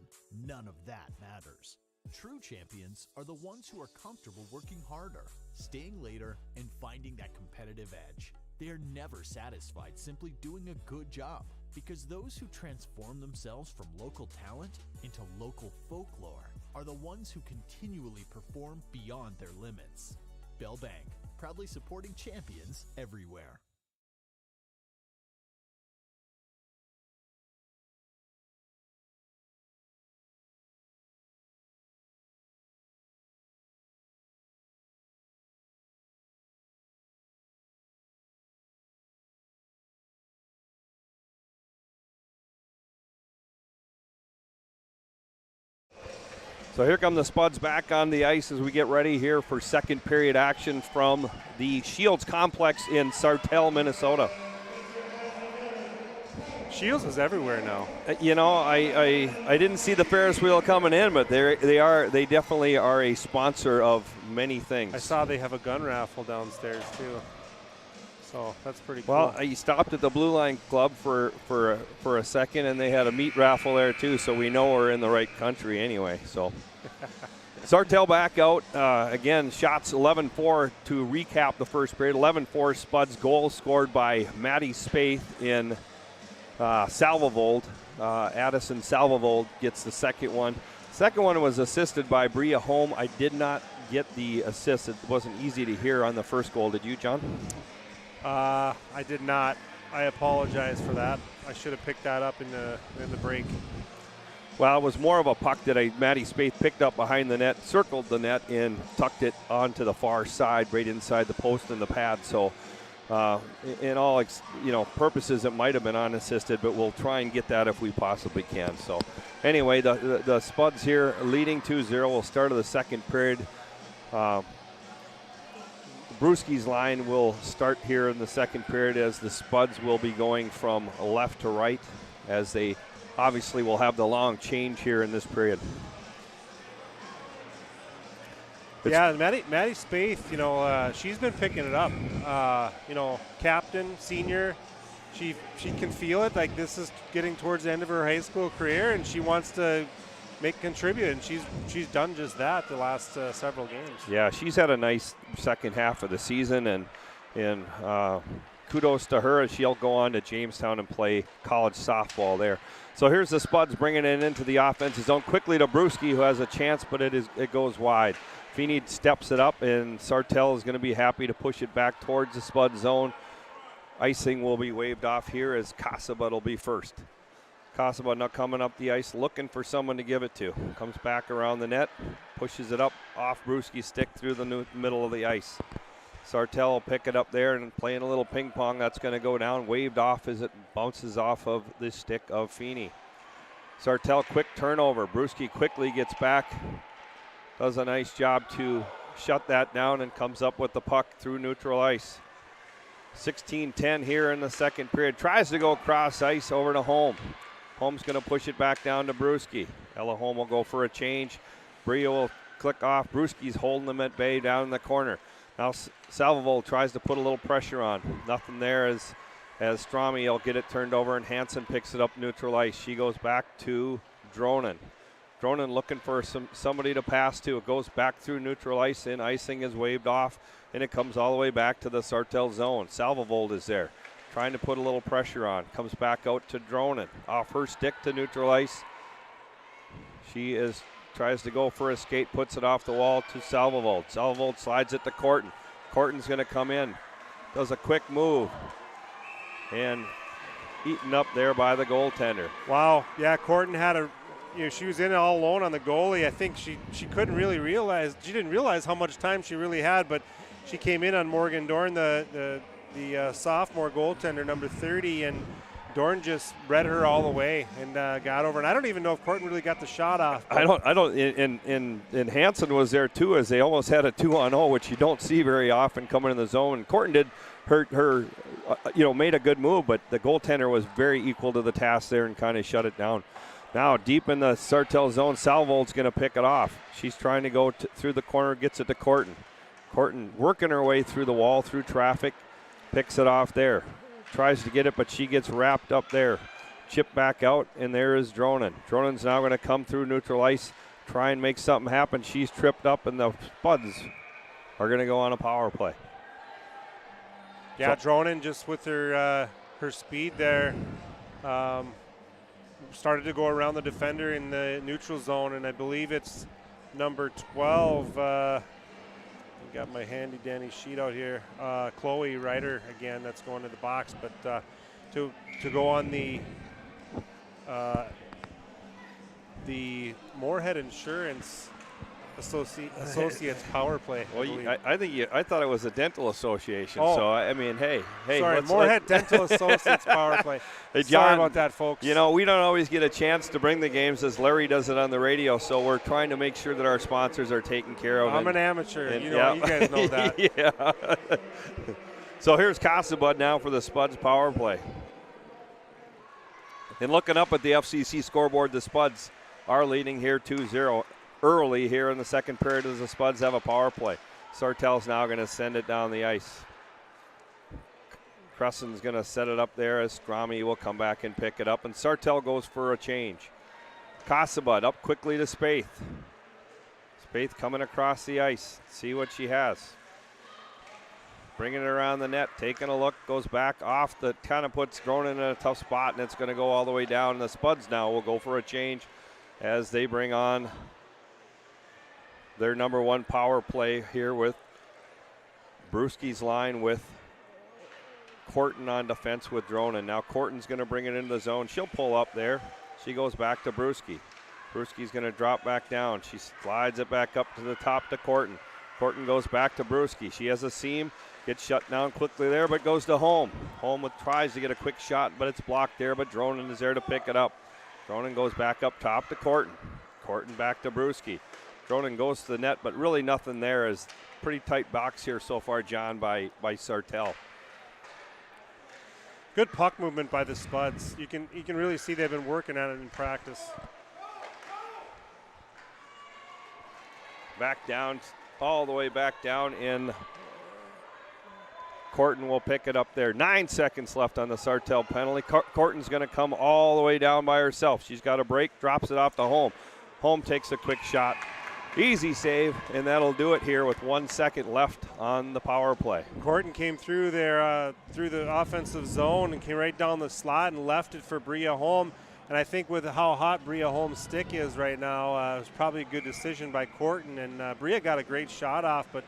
none of that matters. True champions are the ones who are comfortable working harder, staying later, and finding that competitive edge. They are never satisfied simply doing a good job, because those who transform themselves from local talent into local folklore are the ones who continually perform beyond their limits. Bell Bank, proudly supporting champions everywhere. So here come the Spuds back on the ice as we get ready here for second period action from the Shields Complex in Sartell, Minnesota. Shields is everywhere now. You know, I didn't see the Ferris wheel coming in, but they definitely are a sponsor of many things. I saw they have a gun raffle downstairs too. So that's pretty cool. Well, he stopped at the Blue Line Club for a second, and they had a meat raffle there too, so we know we're in the right country anyway. So Sartell back out. Again, shots 11-4 to recap the first period. 11-4 Spuds, goal scored by Maddie Spaeth in Salvavold. Addison Salvavold gets the second one. Second one was assisted by Bria Holm. I did not get the assist. It wasn't easy to hear on the first goal. Did you, John? I did not. I apologize for that. I should have picked that up in the break. Well, it was more of a puck that Maddie Spaeth picked up behind the net, circled the net, and tucked it onto the far side, right inside the post and the pad. So, in all purposes, it might have been unassisted, but we'll try and get that if we possibly can. So, anyway, the Spuds here leading 2-0. We'll start of the second period. Brewski's line will start here in the second period as the Spuds will be going from left to right, as they obviously will have the long change here in this period. Yeah, Maddie Spaeth, she's been picking it up. Captain, senior, she can feel it. Like, this is getting towards the end of her high school career, and she wants to, contribute, and she's done just that the last several games. Yeah, she's had a nice second half of the season, and kudos to her as she'll go on to Jamestown and play college softball there. So here's the Spuds bringing it into the offensive zone quickly to Brewski, who has a chance, but it goes wide. Feeney steps it up, and Sartell is going to be happy to push it back towards the Spud zone. Icing will be waved off here as Casabut will be first. Casabut now coming up the ice, looking for someone to give it to. Comes back around the net, pushes it up off Brewski's stick through the middle of the ice. Sartell will pick it up there and playing a little ping pong. That's going to go down, waved off as it bounces off of the stick of Feeney. Sartell, quick turnover. Brewski quickly gets back, does a nice job to shut that down and comes up with the puck through neutral ice. 16-10 here in the second period. Tries to go across ice over to Holm. Holm's going to push it back down to Brewski. Ella Holm will go for a change. Brio will click off. Brewski's holding them at bay down in the corner. Now Salvovold tries to put a little pressure on. Nothing there as Strami will get it turned over, and Hansen picks it up neutral ice. She goes back to Dronen. Dronen looking for somebody to pass to. It goes back through neutral ice, and icing is waved off, and it comes all the way back to the Sartell zone. Salvovold is there, trying to put a little pressure on. Comes back out to Dronen. Off her stick to neutral ice. Tries to go for a skate, puts it off the wall to Salvovold. Salvovold slides it to Corton. Corton's going to come in, does a quick move, and eaten up there by the goaltender. Wow, yeah, Corton had she was in all alone on the goalie. I think she couldn't really realize, she didn't realize how much time she really had, but she came in on Morgan Dorn, the sophomore goaltender, number 30, and Dorn just read her all the way and got over. And I don't even know if Corton really got the shot off. I don't. And Hansen was there too, as they almost had a 2-on-0, which you don't see very often coming in the zone. And Corton did her made a good move, but the goaltender was very equal to the task there and kind of shut it down. Now deep in the Sartell zone, Salvold's going to pick it off. She's trying to go through the corner, gets it to Corton. Corton working her way through the wall, through traffic, picks it off there. Tries to get it, but she gets wrapped up there. Chip back out, and there is Dronen. Dronen's now going to come through neutral ice, try and make something happen. She's tripped up, and the Spuds are going to go on a power play. Yeah, Dronen just with her speed there started to go around the defender in the neutral zone, and I believe it's number 12. Got my handy dandy sheet out here. Chloe Ryder again, that's going to the box, but to go on the Moorhead Insurance Associates power play. Well, I thought it was a dental association. Oh. So I mean, hey. Sorry, Moorhead Dental Associates power play. Hey, John, sorry about that, folks. We don't always get a chance to bring the games as Larry does it on the radio. So we're trying to make sure that our sponsors are taken care of. I'm an amateur. You guys know that. Yeah. So here's Casabud now for the Spuds power play. And looking up at the FCC scoreboard, the Spuds are leading here 2-0. Early here in the second period as the Spuds have a power play. Sartell's now going to send it down the ice. Crescen's going to set it up there as Strami will come back and pick it up. And Sartell goes for a change. Casabud up quickly to Spaeth. Spaeth coming across the ice. See what she has. Bringing it around the net, taking a look, goes back off the, kind of puts Dronen in a tough spot, and it's going to go all the way down. And the Spuds now will go for a change as they bring on their number one power play here with Brewski's line with Corton on defense with Dronen. Now Corton's going to bring it into the zone. She'll pull up there. She goes back to Brewski. Brewski's going to drop back down. She slides it back up to the top to Corton. Corton goes back to Brewski. She has a seam, gets shut down quickly there, but goes to Holm. Holm tries to get a quick shot, but it's blocked there, but Dronen is there to pick it up. Dronen goes back up top to Corton. Corton back to Brewski. Dronen goes to the net, but really nothing there. Is pretty tight box here so far, John, by Sartell. Good puck movement by the Spuds. You can really see they've been working at it in practice. Back down, all the way back down in. Corton will pick it up there. 9 seconds left on the Sartell penalty. Corton's going to come all the way down by herself. She's got a break, drops it off to Holm. Home takes a quick shot. Easy save, and that'll do it here with 1 second left on the power play. Corton came through there through the offensive zone and came right down the slot and left it for Bria Holm. And I think with how hot Bria Holm's stick is right now, it was probably a good decision by Corton. And Bria got a great shot off, but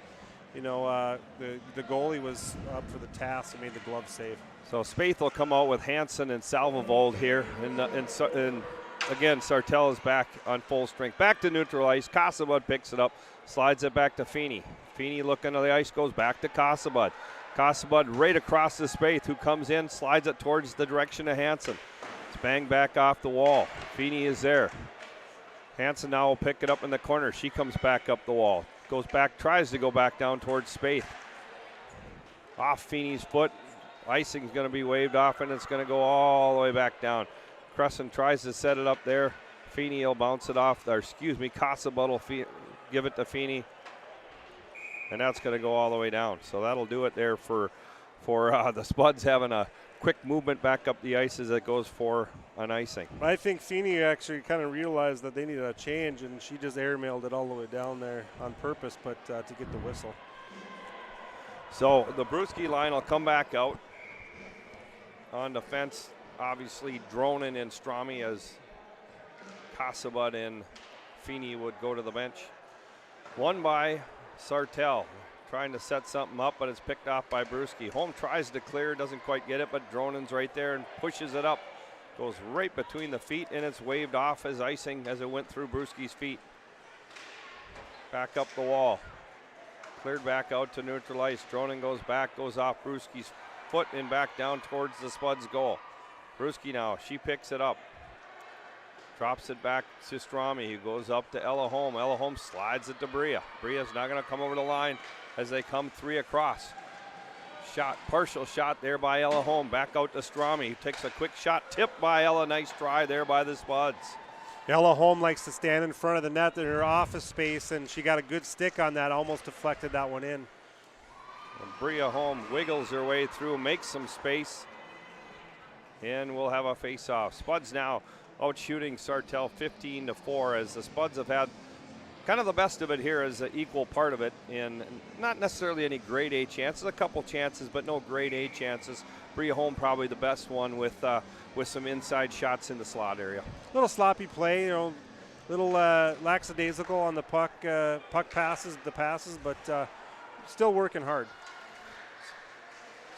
the goalie was up for the task and made the glove save. So Spaeth will come out with Hansen and Salvovold here, and again, Sartell is back on full strength. Back to neutral ice. Casabud picks it up, slides it back to Feeney. Feeney looking to the ice, goes back to Casabud. Casabud right across the Spaeth, who comes in, slides it towards the direction of Hansen. It's banged back off the wall. Feeney is there. Hansen now will pick it up in the corner. She comes back up the wall. Goes back, tries to go back down towards Spaeth. Off Feeney's foot. Icing's going to be waved off, and it's going to go all the way back down. Crescent tries to set it up there. Feeney will bounce it off, Casabud will give it to Feeney, and that's going to go all the way down. So that'll do it there for the Spuds having a quick movement back up the ice as it goes for an icing. I think Feeney actually kind of realized that they needed a change, and she just airmailed it all the way down there on purpose, but to get the whistle. So the Brewski line will come back out on defense. Obviously, Dronen and Strami as Casabud and Feeney would go to the bench. Won by Sartell, trying to set something up, but it's picked off by Brewski. Home tries to clear, doesn't quite get it, but Dronen's right there and pushes it up. Goes right between the feet, and it's waved off as icing as it went through Brewski's feet. Back up the wall. Cleared back out to neutral ice. Dronen goes back, goes off Brewski's foot and back down towards the Spuds' goal. Brewski now, she picks it up. Drops it back to Strami, who goes up to Ella Holm. Ella Holm slides it to Bria. Bria's not going to come over the line as they come three across. Partial shot there by Ella Holm. Back out to Strami, who takes a quick shot. Tipped by Ella. Nice try there by the Spuds. Ella Holm likes to stand in front of the net in her office space, and she got a good stick on that, almost deflected that one in. And Bria Holm wiggles her way through, makes some space, and we'll have a face-off. Spuds now out shooting Sartell 15-4, as the Spuds have had kind of the best of it here as an equal part of it, and not necessarily any grade A chances, a couple chances, but no grade A chances. Bria Holm probably the best one with some inside shots in the slot area. Little sloppy play, little lackadaisical on the puck passes, but still working hard.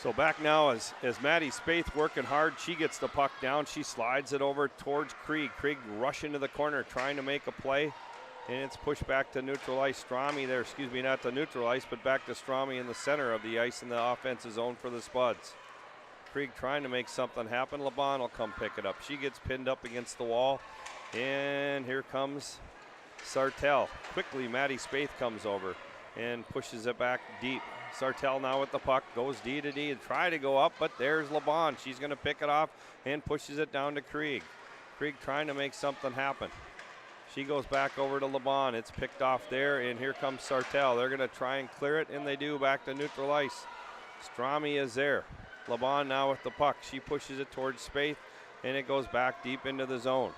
So back now as Maddie Spaeth working hard. She gets the puck down. She slides it over towards Krieg. Krieg rushing to the corner trying to make a play. And it's pushed back to neutral ice. Strami there, not to neutral ice, but back to Strami in the center of the ice in the offensive zone for the Spuds. Krieg trying to make something happen. LeBon will come pick it up. She gets pinned up against the wall. And here comes Sartell. Quickly, Maddie Spaeth comes over and pushes it back deep. Sartell now with the puck, goes D to D and try to go up, but there's LeBon. She's going to pick it off and pushes it down to Krieg. Krieg trying to make something happen. She goes back over to LeBon. It's picked off there, and here comes Sartell. They're going to try and clear it, and they do, back to neutral ice. Strami is there. LeBon now with the puck. She pushes it towards Spaeth, and it goes back deep into the zone.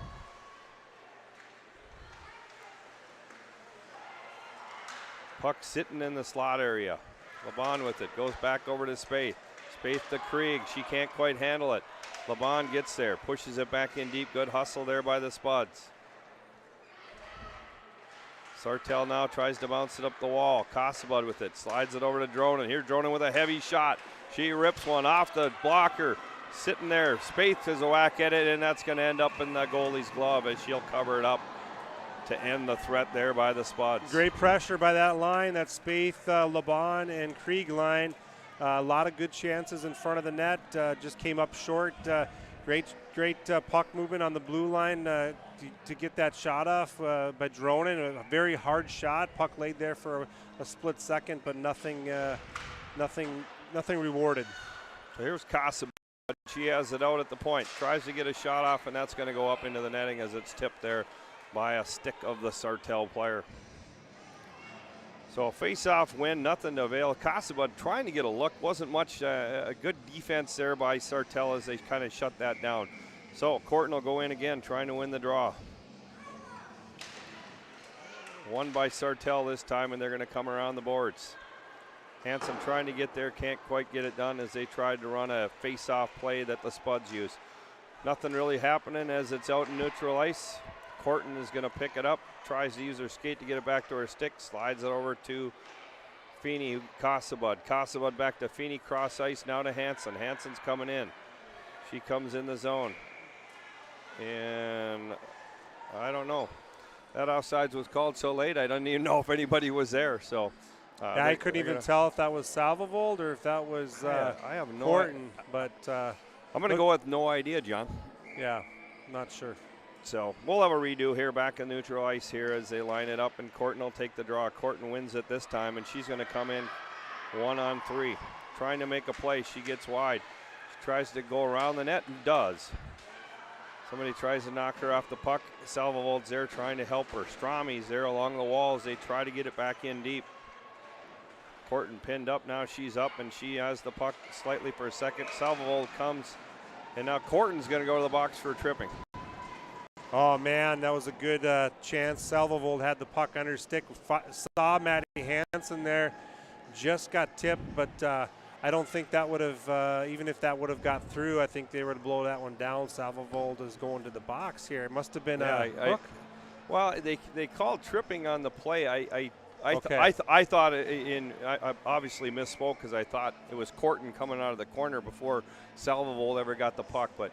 Puck sitting in the slot area. LeBon with it, goes back over to Spaeth. Spaeth to Krieg, she can't quite handle it. LeBon gets there, pushes it back in deep. Good hustle there by the Spuds. Sartell now tries to bounce it up the wall. Casabud with it, slides it over to Dronen. Here Dronen with a heavy shot. She rips one off the blocker. Sitting there, Spaeth has a whack at it, and that's going to end up in the goalie's glove as she'll cover it up to end the threat there by the Spuds. Great pressure by that line, that Spaeth, LeBon, and Krieg line. A lot of good chances in front of the net. Just came up short. Great puck movement on the blue line to get that shot off by Dronen. A very hard shot. Puck laid there for a split second, but nothing rewarded. So here's Casabud. She has it out at the point. Tries to get a shot off, and that's going to go up into the netting as it's tipped there by a stick of the Sartell player. So a face-off win, nothing to avail. Casabud trying to get a look. Wasn't much, a good defense there by Sartell as they kind of shut that down. So Corton will go in again, trying to win the draw. Won by Sartell this time, and they're going to come around the boards. Hanson trying to get there, can't quite get it done as they tried to run a face-off play that the Spuds use. Nothing really happening as it's out in neutral ice. Corton is going to pick it up, tries to use her skate to get it back to her stick, slides it over to Feeney, Cassabud. Cassabud back to Feeney, cross ice, now to Hanson. Hanson's coming in. She comes in the zone. And I don't know. That offsides was called so late, I don't even know if anybody was there. So I couldn't even tell if that was Salvovold or if that was I have no Corton. But I'm going to go with no idea, John. Yeah, not sure. So we'll have a redo here back in neutral ice here as they line it up, and Corton will take the draw. Corton wins it this time, and she's going to come in 1-on-3. Trying to make a play. She gets wide. She tries to go around the net and does. Somebody tries to knock her off the puck. Salvovold's there trying to help her. Strami's there along the walls. They try to get it back in deep. Corton pinned up. Now she's up, and she has the puck slightly for a second. Salvovold comes, and now Corton's going to go to the box for tripping. Oh, man, that was a good chance. Salvovold had the puck under stick. Saw Maddie Hansen there. Just got tipped, but I don't think that would have, even if that would have got through, I think they were to blow that one down. Salvovold is going to the box here. It must have been a hook. Well, they called tripping on the play. I thought I obviously misspoke because I thought it was Corton coming out of the corner before Salvovold ever got the puck, but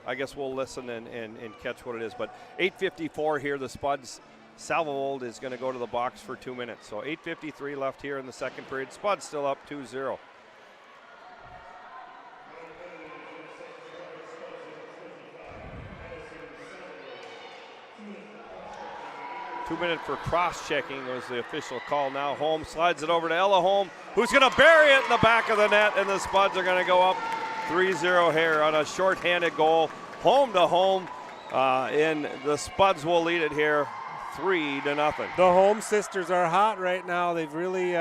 I guess we'll listen and catch what it is. But 8:54 here, the Spuds. Salvovold is going to go to the box for 2 minutes. So 8:53 left here in the second period. Spuds still up 2-0. Two-minute for cross-checking was the official call. Now Holm slides it over to Ella Holm, who's going to bury it in the back of the net, and the Spuds are going to go up 3-0 here on a shorthanded goal. Home to home, and the Spuds will lead it here 3-0. The Holm sisters are hot right now. They've really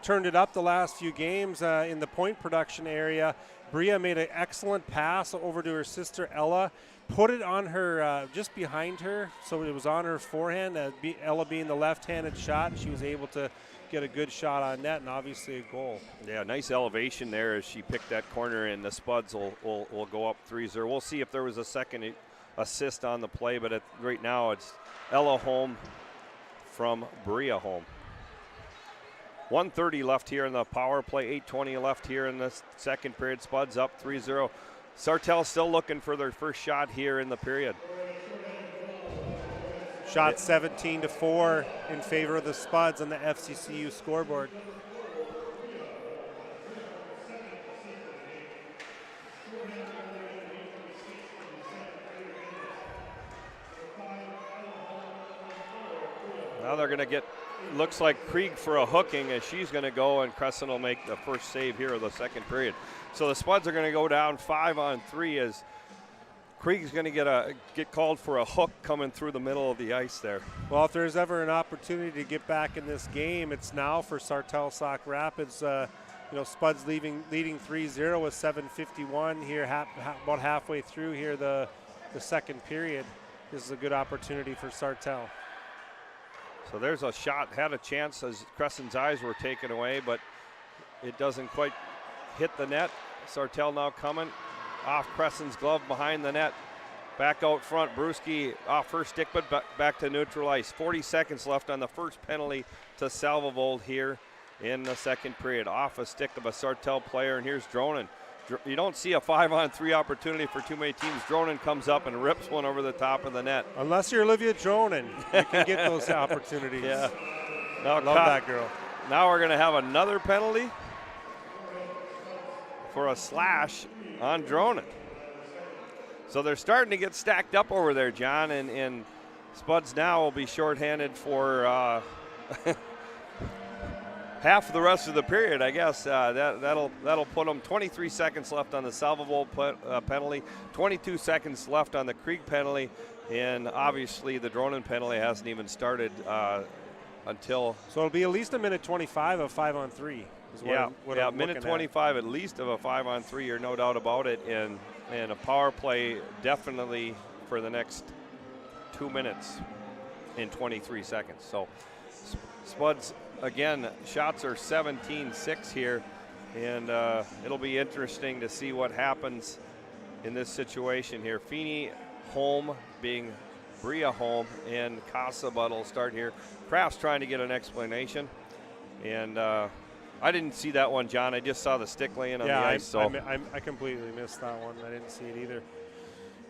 turned it up the last few games in the point production area. Bria made an excellent pass over to her sister Ella, put it on her just behind her, so it was on her forehand. Ella being the left-handed shot, and she was able to get a good shot on net and obviously a goal. Yeah, nice elevation there as she picked that corner, and the Spuds will go up 3-0. We'll see if there was a second assist on the play, but right now it's Ella Holm from Bria Holm. 1:30 left here in the power play, 8:20 left here in the second period. Spuds up 3-0. Sartell still looking for their first shot here in the period. Shot 17-4 in favor of the Spuds on the FCCU scoreboard. Now they're going to get, looks like Krieg for a hooking as she's going to go, and Crescent will make the first save here of the second period. So the Spuds are going to go down 5-on-3 as Krieg's going to get called for a hook coming through the middle of the ice there. Well, if there's ever an opportunity to get back in this game, it's now for Sartell Sauk Rapids. Spuds leading 3-0 with 7:51 here, about halfway through here the second period. This is a good opportunity for Sartell. So there's a shot, had a chance as Crescent's eyes were taken away, but it doesn't quite hit the net. Sartell now coming off Crescent's glove behind the net. Back out front, Brewski off her stick, but back to neutral ice. 40 seconds left on the first penalty to Salvovold here in the second period. Off a stick of a Sartell player, and here's Dronen. You don't see a 5-on-3 opportunity for too many teams. Dronen comes up and rips one over the top of the net. Unless you're Olivia Dronen, you can get those opportunities. Yeah. Now love that girl. Now we're going to have another penalty for a slash on Dronen. So they're starting to get stacked up over there, John, and Spuds now will be shorthanded for half of the rest of the period, I guess. That'll put them 23 seconds left on the Salvovold penalty, 22 seconds left on the Krieg penalty, and obviously the Dronen penalty hasn't even started until. So it'll be at least a minute 25 of 5-on-3. Minute 25 at least of a 5-on-3. You're no doubt about it, and a power play definitely for the next 2 minutes in 23 seconds. So Spuds, again, shots are 17-6 here, and it'll be interesting to see what happens in this situation here. Feeney home being Bria home, and Casabud will start here. Kraft's trying to get an explanation, and I didn't see that one, John. I just saw the stick laying on the ice. I completely missed that one. I didn't see it either.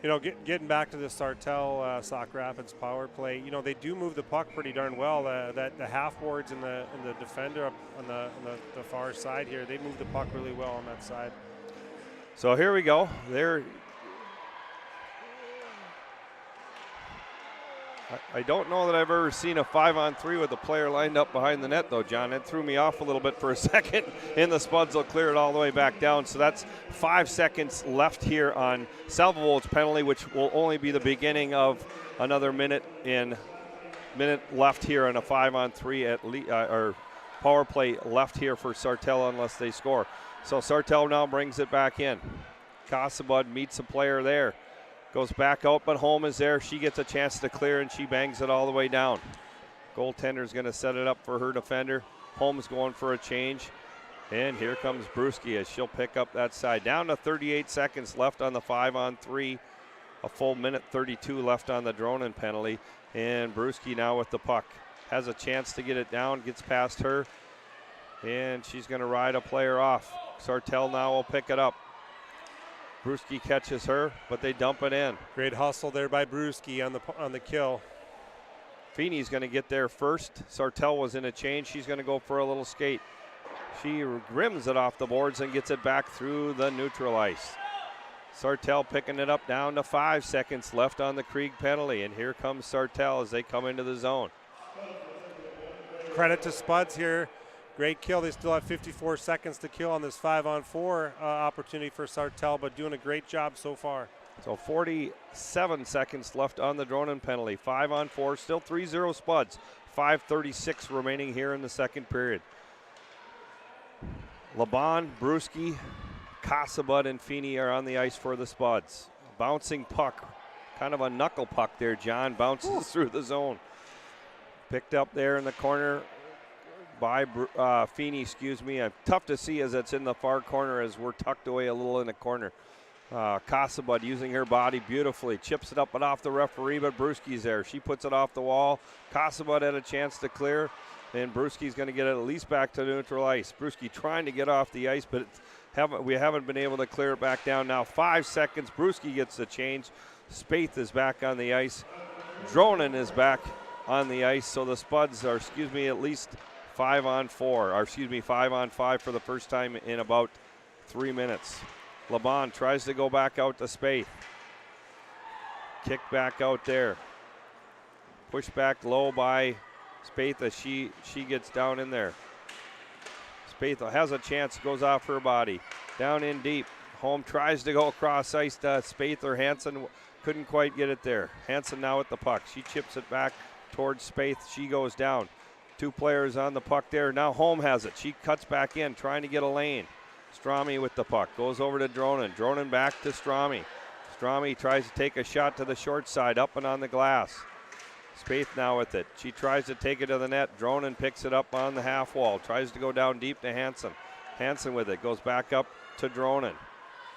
You know, getting back to the Sartell Sauk Rapids power play, you know, they do move the puck pretty darn well. The half boards and the defender up on the far side here, they move the puck really well on that side. So here we go. I don't know that I've ever seen a 5-on-3 with a player lined up behind the net, though, John. It threw me off a little bit for a second, and the Spuds will clear it all the way back down. So that's 5 seconds left here on Salvovold's penalty, which will only be the beginning of another minute left here on a 5-on-3 or power play left here for Sartell unless they score. So Sartell now brings it back in. Casabud meets a player there. Goes back out, but Holm is there. She gets a chance to clear, and she bangs it all the way down. Goaltender's going to set it up for her defender. Holm's going for a change. And here comes Brewski as she'll pick up that side. Down to 38 seconds left on the 5-on-3. A full minute 32 left on the Dronen penalty. And Brewski now with the puck. Has a chance to get it down, gets past her. And she's going to ride a player off. Sartell now will pick it up. Brewski catches her, but they dump it in. Great hustle there by Brewski on the kill. Feeney's going to get there first. Sartell was in a change. She's going to go for a little skate. She rims it off the boards and gets it back through the neutral ice. Sartell picking it up down to 5 seconds left on the Krieg penalty. And here comes Sartell as they come into the zone. Credit to Spuds here. Great kill. They still have 54 seconds to kill on this 5-on-4 opportunity for Sartell, but doing a great job so far. So 47 seconds left on the Dronen penalty. 5-on-4, still 3-0 Spuds. 5:36 remaining here in the second period. Laban, Brewski, Casabud, and Feeney are on the ice for the Spuds. Bouncing puck, kind of a knuckle puck there, John. Bounces through the zone. Picked up there in the corner by Feeney, tough to see as it's in the far corner as we're tucked away a little in the corner. Casabud using her body beautifully, chips it up and off the referee, but Brewski's there. She puts it off the wall. Casabud had a chance to clear, and Brewski's going to get it at least back to neutral ice. Brewski trying to get off the ice, but we haven't been able to clear it back down. Now 5 seconds, Brewski gets the change. Spaeth is back on the ice. Dronen is back on the ice, so the Spuds are, at least 5-on-5 for the first time in about 3 minutes. Laban tries to go back out to Spaeth. Kick back out there. Push back low by Spaeth as she gets down in there. Spaeth has a chance, goes off her body. Down in deep. Holm tries to go across ice to Spaeth or Hansen. Couldn't quite get it there. Hansen now with the puck. She chips it back towards Spaeth. She goes down. 2 players on the puck there. Now Holm has it. She cuts back in, trying to get a lane. Strami with the puck. Goes over to Dronen. Dronen back to Strami. Strami tries to take a shot to the short side, up and on the glass. Spaeth now with it. She tries to take it to the net. Dronen picks it up on the half wall. Tries to go down deep to Hansen. Hansen with it. Goes back up to Dronen.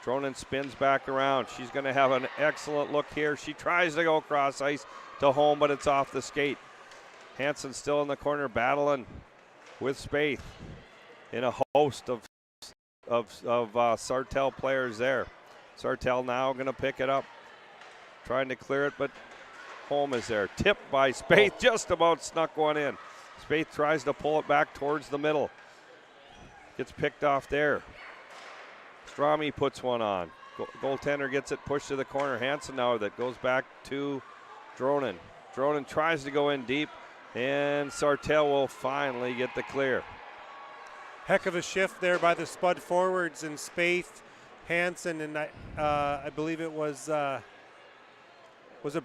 Dronen spins back around. She's going to have an excellent look here. She tries to go across ice to Holm, but it's off the skate. Hansen still in the corner battling with Spaeth in a host of Sartell players there. Sartell now going to pick it up, trying to clear it, but Holm is there. Tipped by Spaeth, just about snuck one in. Spaeth tries to pull it back towards the middle. Gets picked off there. Strami puts one on. Goaltender gets it pushed to the corner. Hansen now that goes back to Dronen. Dronen tries to go in deep, and Sartell will finally get the clear. Heck of a shift there by the Spud forwards and Spaeth, Hansen, and I believe it was it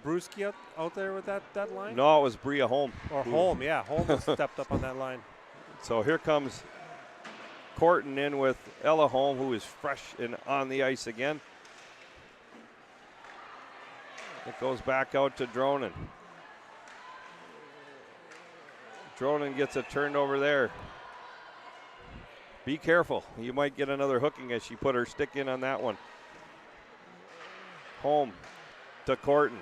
Brewski out there with that line? No, it was Bria Holm. Or Holm, yeah. Holm has stepped up on that line. So here comes Corton in with Ella Holm, who is fresh and on the ice again. It goes back out to Dronen. Dronen gets it turned over there. Be careful. You might get another hooking as she put her stick in on that one. Home to Corton.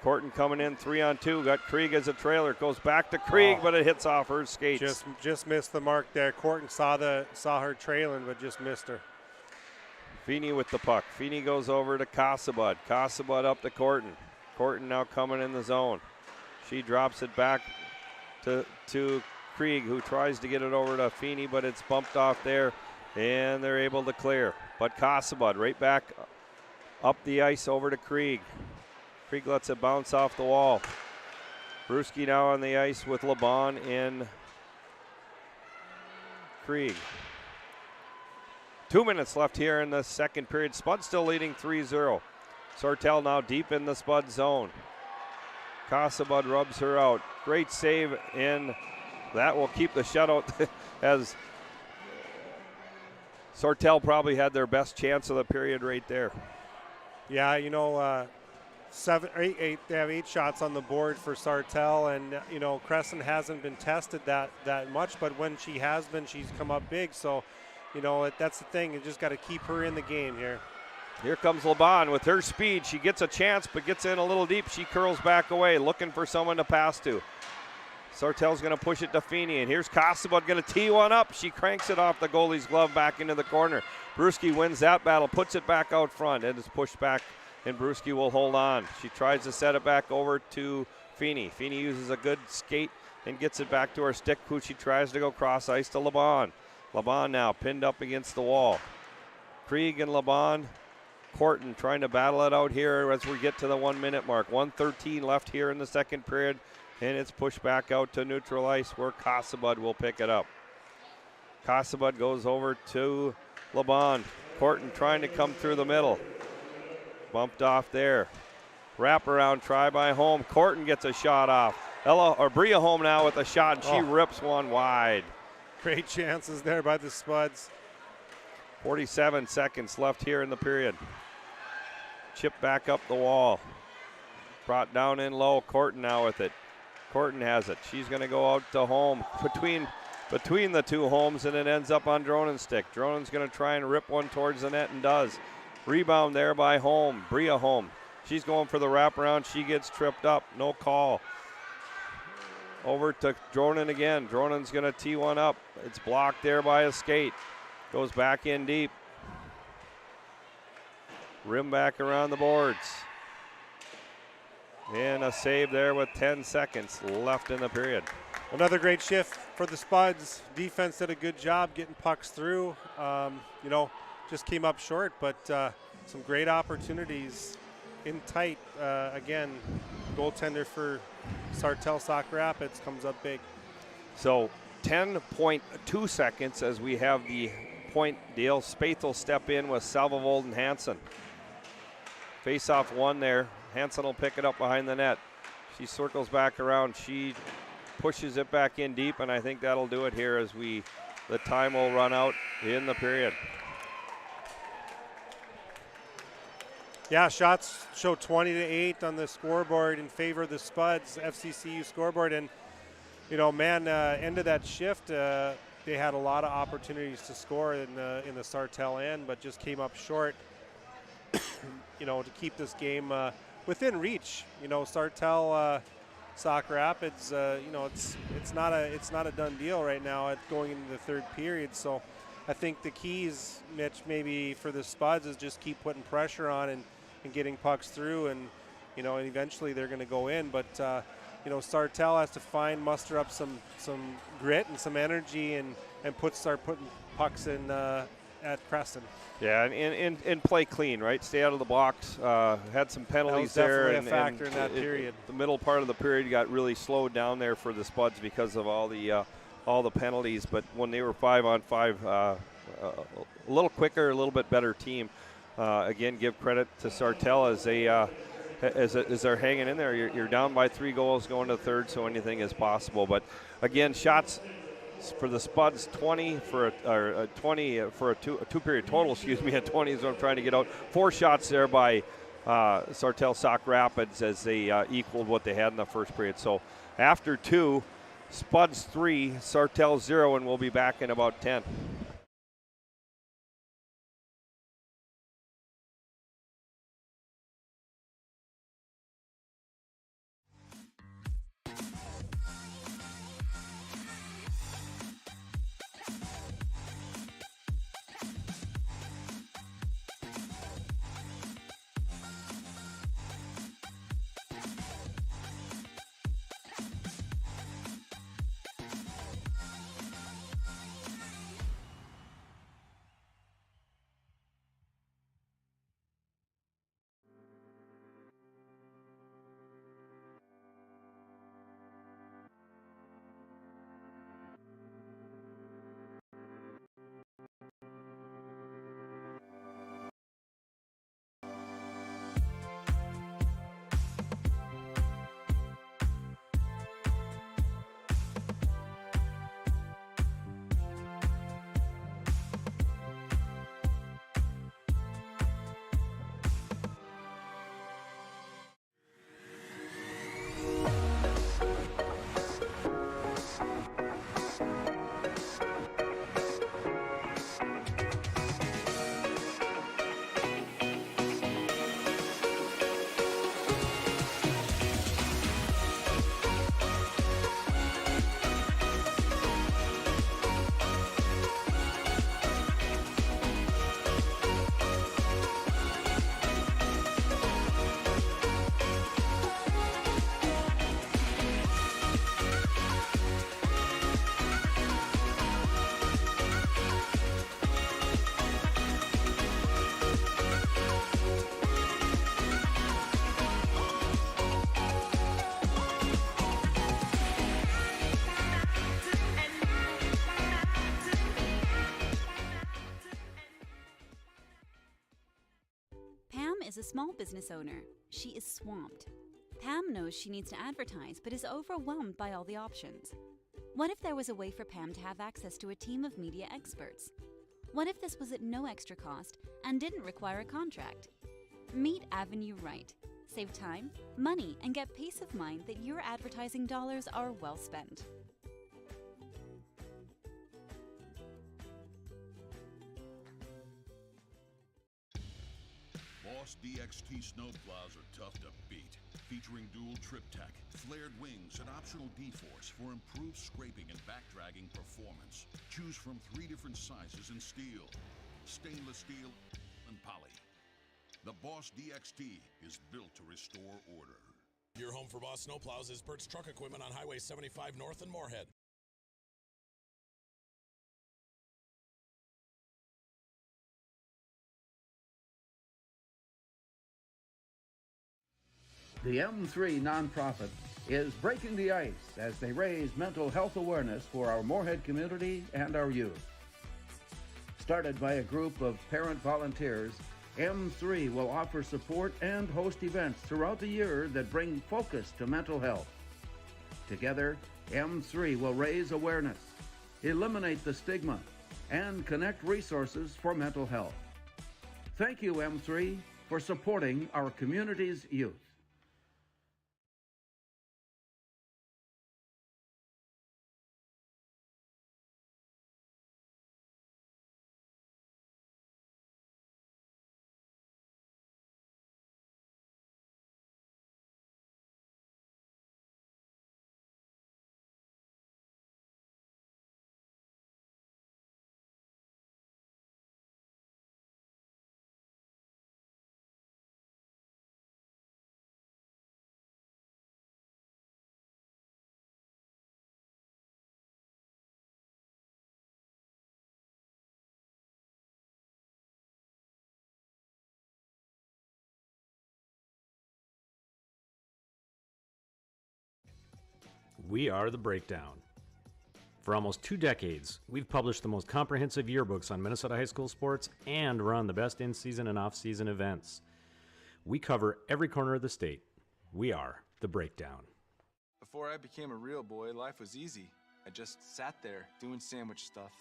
Corton coming in 3-on-2. Got Krieg as a trailer. Goes back to Krieg, but it hits off her skates. Just missed the mark there. Corton saw her trailing, but just missed her. Feeney with the puck. Feeney goes over to Casabud. Casabud up to Corton. Corton now coming in the zone. She drops it back to Krieg, who tries to get it over to Feeney, but it's bumped off there, and they're able to clear. But Casabud right back up the ice over to Krieg. Krieg lets it bounce off the wall. Brewski now on the ice with LeBon and Krieg. 2 minutes left here in the second period. Spud still leading 3-0. Sartell now deep in the Spud zone. Casabud rubs her out. Great save, and that will keep the shutout as Sartell probably had their best chance of the period right there. Yeah, you know, 7 or 8, they have 8 shots on the board for Sartell, and you know, Crescent hasn't been tested that much, but when she has been, she's come up big. So, you know, that's the thing. You just got to keep her in the game here. Here comes LeBon with her speed. She gets a chance, but gets in a little deep. She curls back away, looking for someone to pass to. Sartell's going to push it to Feeney, and here's Casabud going to tee one up. She cranks it off the goalie's glove back into the corner. Brewski wins that battle, puts it back out front, and is pushed back, and Brewski will hold on. She tries to set it back over to Feeney. Feeney uses a good skate and gets it back to her stick, who she tries to go cross ice to LeBon. LeBon now pinned up against the wall. Krieg and LeBon. Corton trying to battle it out here as we get to the 1 minute mark. 1:13 left here in the second period, and it's pushed back out to neutral ice where Casabud will pick it up. Casabud goes over to LeBon. Corton trying to come through the middle. Bumped off there. Wraparound try by Home. Corton gets a shot off. Bria Home now with a shot, and she rips one wide. Great chances there by the Spuds. 47 seconds left here in the period. Chip back up the wall. Brought down in low. Corton now with it. Corton has it. She's going to go out to Home between the two Homes, and it ends up on Dronen's stick. Dronen's going to try and rip one towards the net and does. Rebound there by Home. Bria Home. She's going for the wraparound. She gets tripped up. No call. Over to Dronen again. Dronen's going to tee one up. It's blocked there by a skate. Goes back in deep. Rim back around the boards. And a save there with 10 seconds left in the period. Another great shift for the Spuds. Defense did a good job getting pucks through. You know, just came up short, but some great opportunities in tight. Again, goaltender for Sartell Sauk Rapids comes up big. So 10.2 seconds as we have the point deal. Spaeth will step in with Salvavold and Hansen. Face-off one there. Hansen will pick it up behind the net. She circles back around. She pushes it back in deep, and I think that'll do it here as the time will run out in the period. Yeah, shots show 20-8 on the scoreboard in favor of the Spuds, FCCU scoreboard. And, you know, man, end of that shift, they had a lot of opportunities to score in the Sartell end, but just came up short, you know, to keep this game within reach. You know, Sartell Sauk Rapids, you know, it's not a done deal right now at going into the third period. So I think the keys, Mitch, maybe for the Spuds is just keep putting pressure on and getting pucks through, and you know, and eventually they're going to go in. But you know, Sartell has to muster up some grit and some energy and start putting pucks in at Creston. Yeah, and play clean, right? Stay out of the blocks. Had some penalties there. That was definitely a factor in that period. The middle part of the period got really slowed down there for the Spuds because of all the penalties. But when they were 5-on-5, a little quicker, a little bit better team. Again, give credit to Sartell as they're hanging in there. You're down by 3 goals going to third, so anything is possible. But again, shots for the Spuds, 20 for a two-period total. Excuse me, at 20 is what I'm trying to get out. 4 shots there by Sartell Sauk Rapids as they equaled what they had in the first period. So after 2, Spuds 3, Sartell 0, and we'll be back in about 10. is a small business owner. She is swamped. Pam knows she needs to advertise, but is overwhelmed by all the options. What if there was a way for Pam to have access to a team of media experts? What if this was at no extra cost and didn't require a contract? Meet Avenue Right. Save time, money, and get peace of mind that your advertising dollars are well spent. Boss DXT snowplows are tough to beat. Featuring dual trip tech, flared wings, and optional D-force for improved scraping and backdragging performance. Choose from 3 different sizes in steel, stainless steel, and poly. The Boss DXT is built to restore order. Your home for Boss snowplows is Bert's Truck Equipment on Highway 75 North in Moorhead. The M3 nonprofit is breaking the ice as they raise mental health awareness for our Moorhead community and our youth. Started by a group of parent volunteers, M3 will offer support and host events throughout the year that bring focus to mental health. Together, M3 will raise awareness, eliminate the stigma, and connect resources for mental health. Thank you, M3, for supporting our community's youth. We are The Breakdown. For almost 2 decades, we've published the most comprehensive yearbooks on Minnesota high school sports and run the best in-season and off-season events. We cover every corner of the state. We are The Breakdown. Before I became a real boy, life was easy. I just sat there doing sandwich stuff.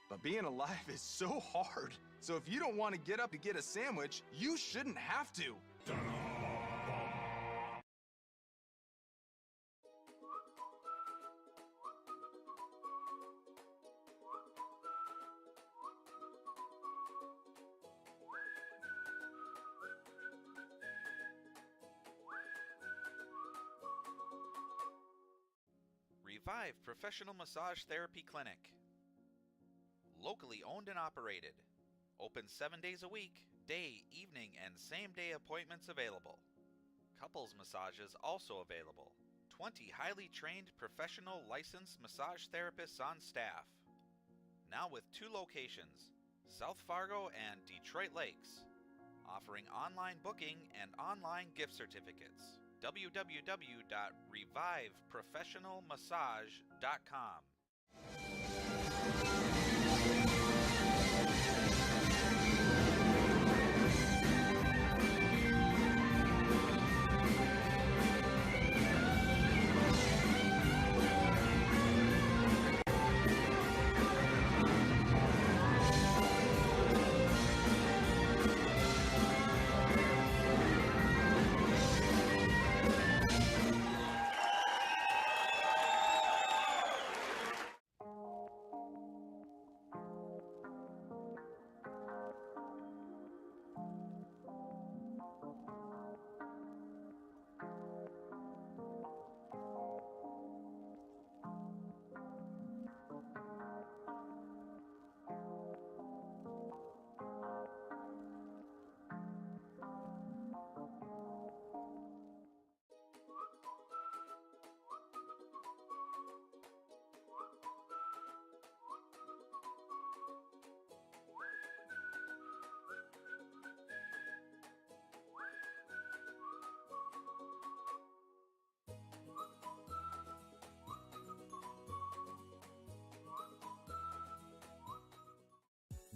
But being alive is so hard. So if you don't want to get up to get a sandwich, you shouldn't have to. Revive Professional Massage Therapy Clinic. Locally owned and operated. Open 7 days a week, day, evening, and same-day appointments available. Couples massages also available. 20 highly trained professional licensed massage therapists on staff. Now with 2 locations, South Fargo and Detroit Lakes, offering online booking and online gift certificates. www.reviveprofessionalmassage.com.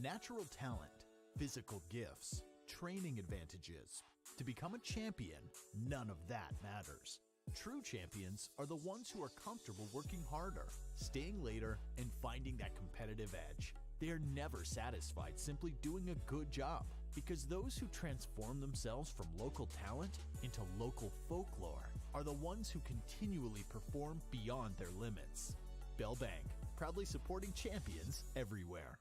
Natural talent, physical gifts, training advantages. To become a champion, none of that matters. True champions are the ones who are comfortable working harder, staying later, and finding that competitive edge. They are never satisfied simply doing a good job, because those who transform themselves from local talent into local folklore are the ones who continually perform beyond their limits. Bell Bank, proudly supporting champions everywhere.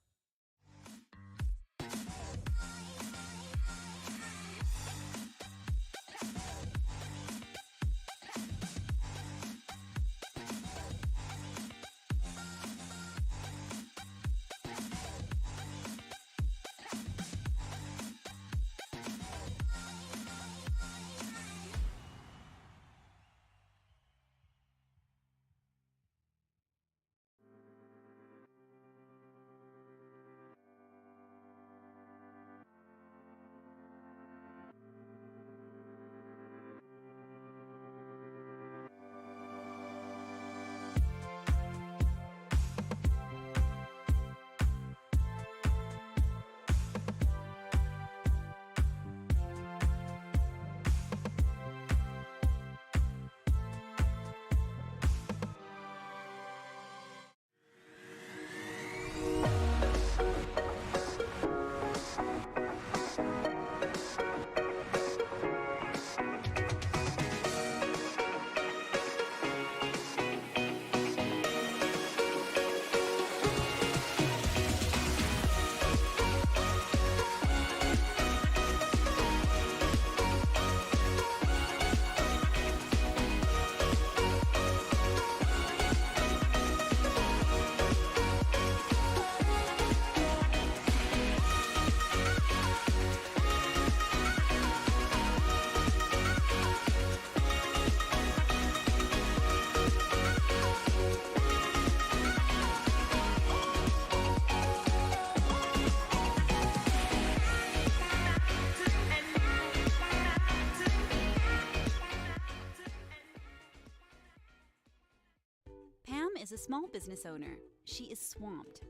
is a small business owner. She is swamped.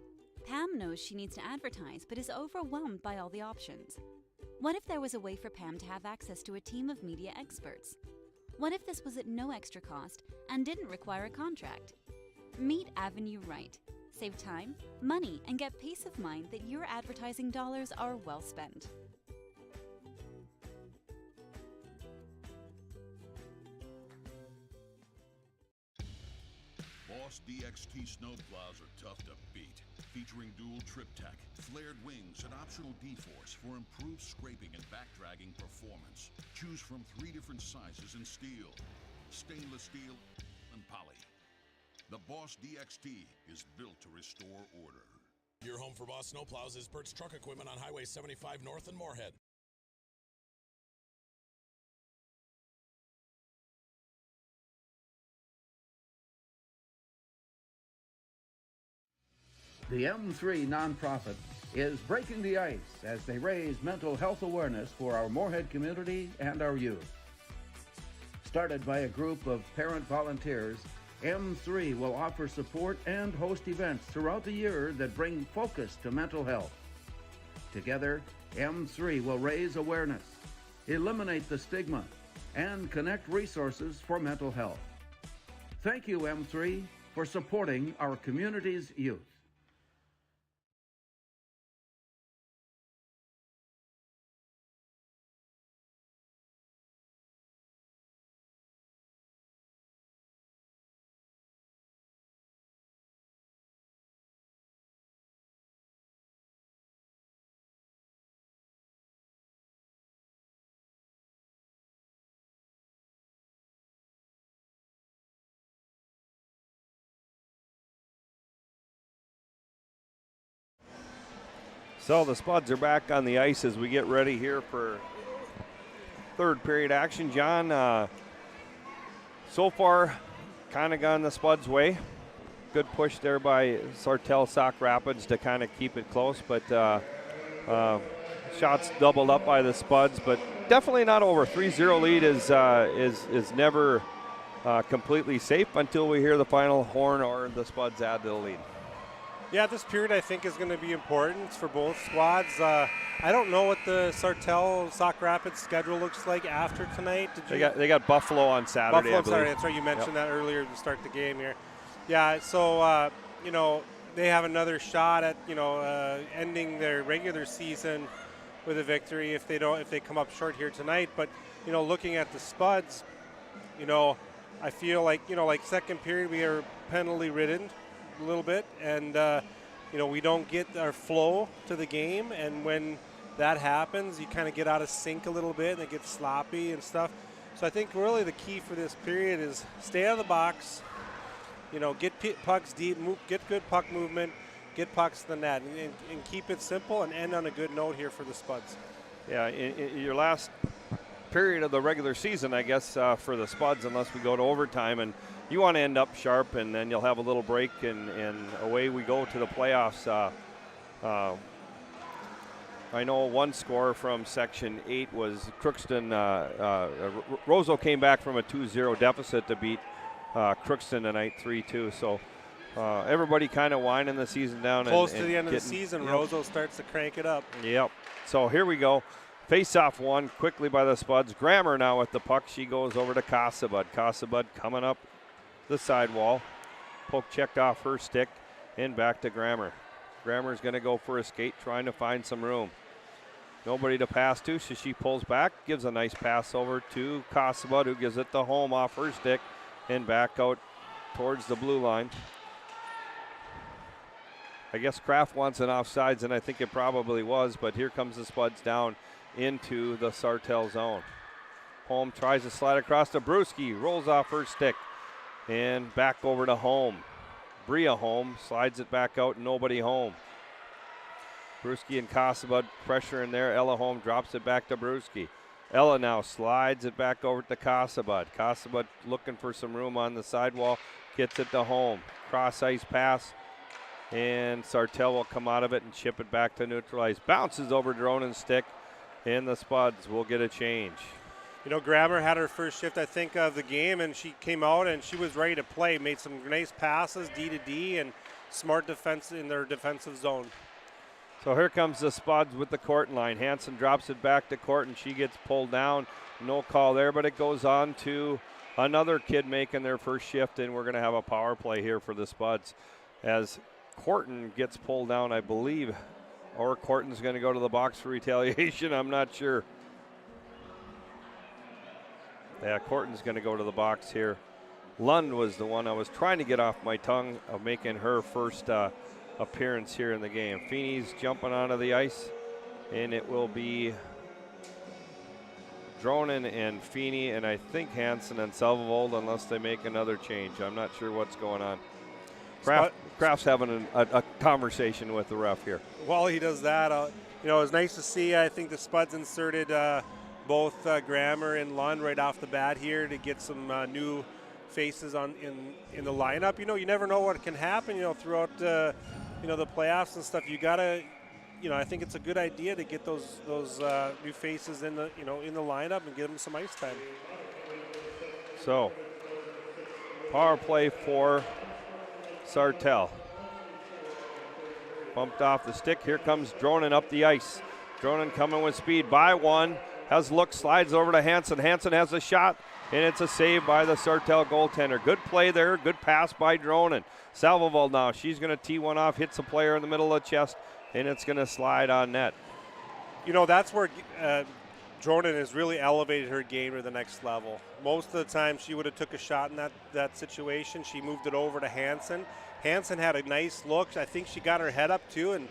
Pam knows she needs to advertise, but is overwhelmed by all the options. What if there was a way for Pam to have access to a team of media experts? What if this was at no extra cost and didn't require a contract? Meet Avenue Right. Save time, money, and get peace of mind that your advertising dollars are well spent. Boss DXT snowplows are tough to beat. Featuring dual trip tech, flared wings, and optional D-force for improved scraping and backdragging performance. Choose from 3 different sizes in steel, stainless steel, and poly. The Boss DXT is built to restore order. Your home for Boss Snowplows is Bert's Truck Equipment on Highway 75 North in Moorhead. The M3 nonprofit is breaking the ice as they raise mental health awareness for our Moorhead community and our youth. Started by a group of parent volunteers, M3 will offer support and host events throughout the year that bring focus to mental health. Together, M3 will raise awareness, eliminate the stigma, and connect resources for mental health. Thank you, M3, for supporting our community's youth. So the Spuds are back on the ice as we get ready here for third period action. John, so far kind of gone the Spuds' way. Good push there by Sartell Sauk Rapids to kind of keep it close, but shots doubled up by the Spuds, but definitely not over. 3-0 lead is never completely safe until we hear the final horn or the Spuds add to the lead. Yeah, this period I think is going to be important for both squads. I don't know what the Sartell Sauk Rapids schedule looks like after tonight. They got Buffalo on Saturday. Buffalo, sorry, that's right. You mentioned that earlier to start the game here. Yeah, so they have another shot at ending their regular season with a victory if they come up short here tonight. But looking at the Spuds, I feel like second period we are penalty ridden a little bit, and we don't get our flow to the game, and when that happens you kind of get out of sync a little bit and it gets sloppy and stuff. So I think really the key for this period is stay out of the box, get pucks deep, get good puck movement, get pucks to the net, and keep it simple and end on a good note here for the Spuds. Yeah, in your last period of the regular season, I guess, for the Spuds, unless we go to overtime, and you want to end up sharp, and then you'll have a little break, and away we go to the playoffs. I know one score from Section 8 was Crookston. Roseau came back from a 2-0 deficit to beat Crookston tonight 3-2. So everybody kind of winding the season down. Close to the end of the season, Roseau starts to crank it up. Yep. So here we go. Face-off won quickly by the Spuds. Grammer now with the puck. She goes over to Casabud. Casabud coming up the sidewall. Poke checked off her stick and back to Grammer. Grammer's going to go for a skate, trying to find some room. Nobody to pass to, so she pulls back, gives a nice pass over to Casabud, who gives it to home off her stick and back out towards the blue line. I guess Kraft wants an offsides, and I think it probably was, but here comes the Spuds down into the Sartell zone. Home tries to slide across to Brewski, rolls off her stick, and back over to Home. Bria Home slides it back out, nobody home. Brewski and Casabud pressure in there. Ella Home drops it back to Brewski. Ella now slides it back over to Casabud. Casabud looking for some room on the sidewall, gets it to Home. Cross ice pass, and Sartell will come out of it and chip it back to neutralize. Bounces over Dronen's stick, and the Spuds will get a change. Grammer had her first shift, I think, of the game, and she came out and she was ready to play. Made some nice passes, D to D, and smart defense in their defensive zone. So here comes the Spuds with the Corton line. Hansen drops it back to Corton. She gets pulled down. No call there, but it goes on to another kid making their first shift, and we're going to have a power play here for the Spuds. As Corton gets pulled down, I believe, or Corton's going to go to the box for retaliation. I'm not sure. Yeah, Corton's going to go to the box here. Lund was the one I was trying to get off my tongue of making her first appearance here in the game. Feeney's jumping onto the ice, and it will be Dronen and Feeney, and I think Hansen and Salvold, unless they make another change. I'm not sure what's going on. Kraft's having a conversation with the ref here. While he does that, it was nice to see. I think the Spuds inserted both Grammer and Lund right off the bat here to get some new faces in the lineup. You never know what can happen. Throughout the playoffs and stuff. You gotta. I think it's a good idea to get those new faces in the lineup and give them some ice time. So, power play for Sartell. Bumped off the stick. Here comes Dronen up the ice. Dronen coming with speed by one. Has look, slides over to Hansen. Hansen has a shot, and it's a save by the Sartell goaltender. Good play there. Good pass by Dronen. Salvovold now. She's going to tee one off, hits a player in the middle of the chest, and it's going to slide on net. That's where Dronen has really elevated her game to the next level. Most of the time she would have took a shot in that situation. She moved it over to Hansen. Hansen had a nice look. I think she got her head up too, and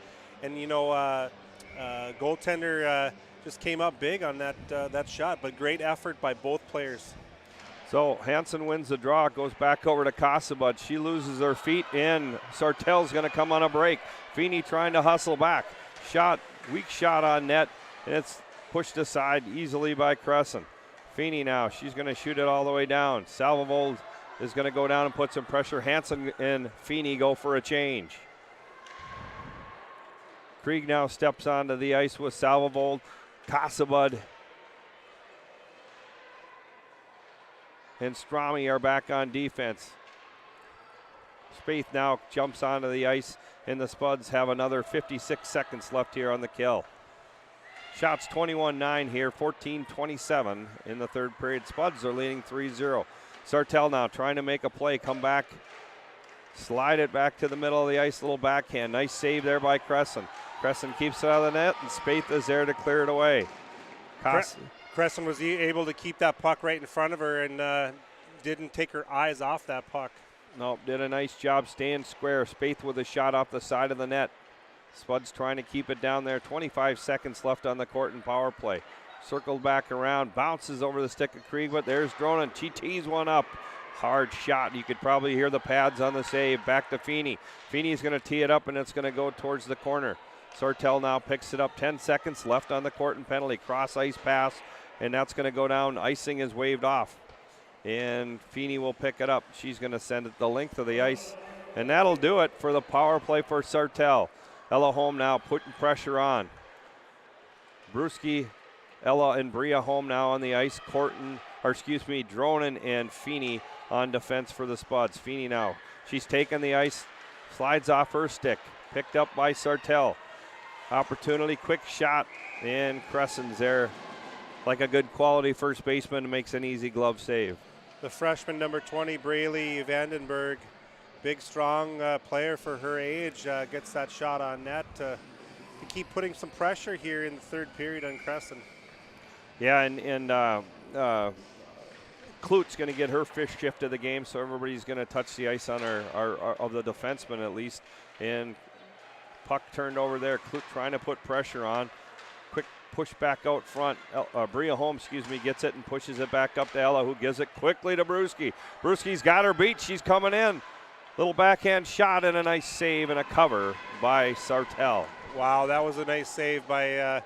goaltender just came up big on that shot. But great effort by both players. So Hansen wins the draw, goes back over to Kasabud. She loses her feet, and Sartell's going to come on a break. Feeney trying to hustle back. Weak shot on net, and it's pushed aside easily by Crescent. Feeney now, she's going to shoot it all the way down. Salvovold is going to go down and put some pressure. Hansen and Feeney go for a change. Krieg now steps onto the ice with Salvovold. Kasabud and Strami are back on defense. Spaeth now jumps onto the ice, and the Spuds have another 56 seconds left here on the kill. Shots 21-9 here, 14-27 in the third period. Spuds are leading 3-0. Sartell now trying to make a play, come back, slide it back to the middle of the ice, little backhand. Nice save there by Crescent. Crescent keeps it out of the net, and Spaeth is there to clear it away. Crescent was able to keep that puck right in front of her and didn't take her eyes off that puck. Nope, did a nice job staying square. Spaeth with a shot off the side of the net. Spuds trying to keep it down there. 25 seconds left on the court in power play. Circled back around, bounces over the stick of Krieg, but there's Dronen. She tees one up. Hard shot. You could probably hear the pads on the save. Back to Feeney. Feeney's going to tee it up, and it's going to go towards the corner. Sartell now picks it up. 10 seconds left on the court and penalty. Cross ice pass, and that's going to go down. Icing is waved off, and Feeney will pick it up. She's going to send it the length of the ice, and that'll do it for the power play for Sartell. Ella Holm now putting pressure on. Bruschi, Ella, and Bria Holm now on the ice. Dronen and Feeney on defense for the Spuds. Feeney now, she's taking the ice, slides off her stick, picked up by Sartell. Opportunity, quick shot, and Crescent's there like a good quality first baseman, makes an easy glove save. The freshman number 20, Braylee Vandenberg, big, strong player for her age, gets that shot on net to keep putting some pressure here in the third period on Crescent. Yeah, and Klut's going to get her fifth shift of the game, so everybody's going to touch the ice on our of the defenseman at least. And puck turned over there. Klut trying to put pressure on. Quick push back out front. Bria Holm, gets it and pushes it back up to Ella, who gives it quickly to Bruschi. Bruschi's got her beat. She's coming in. Little backhand shot and a nice save and a cover by Sartell. Wow, that was a nice save by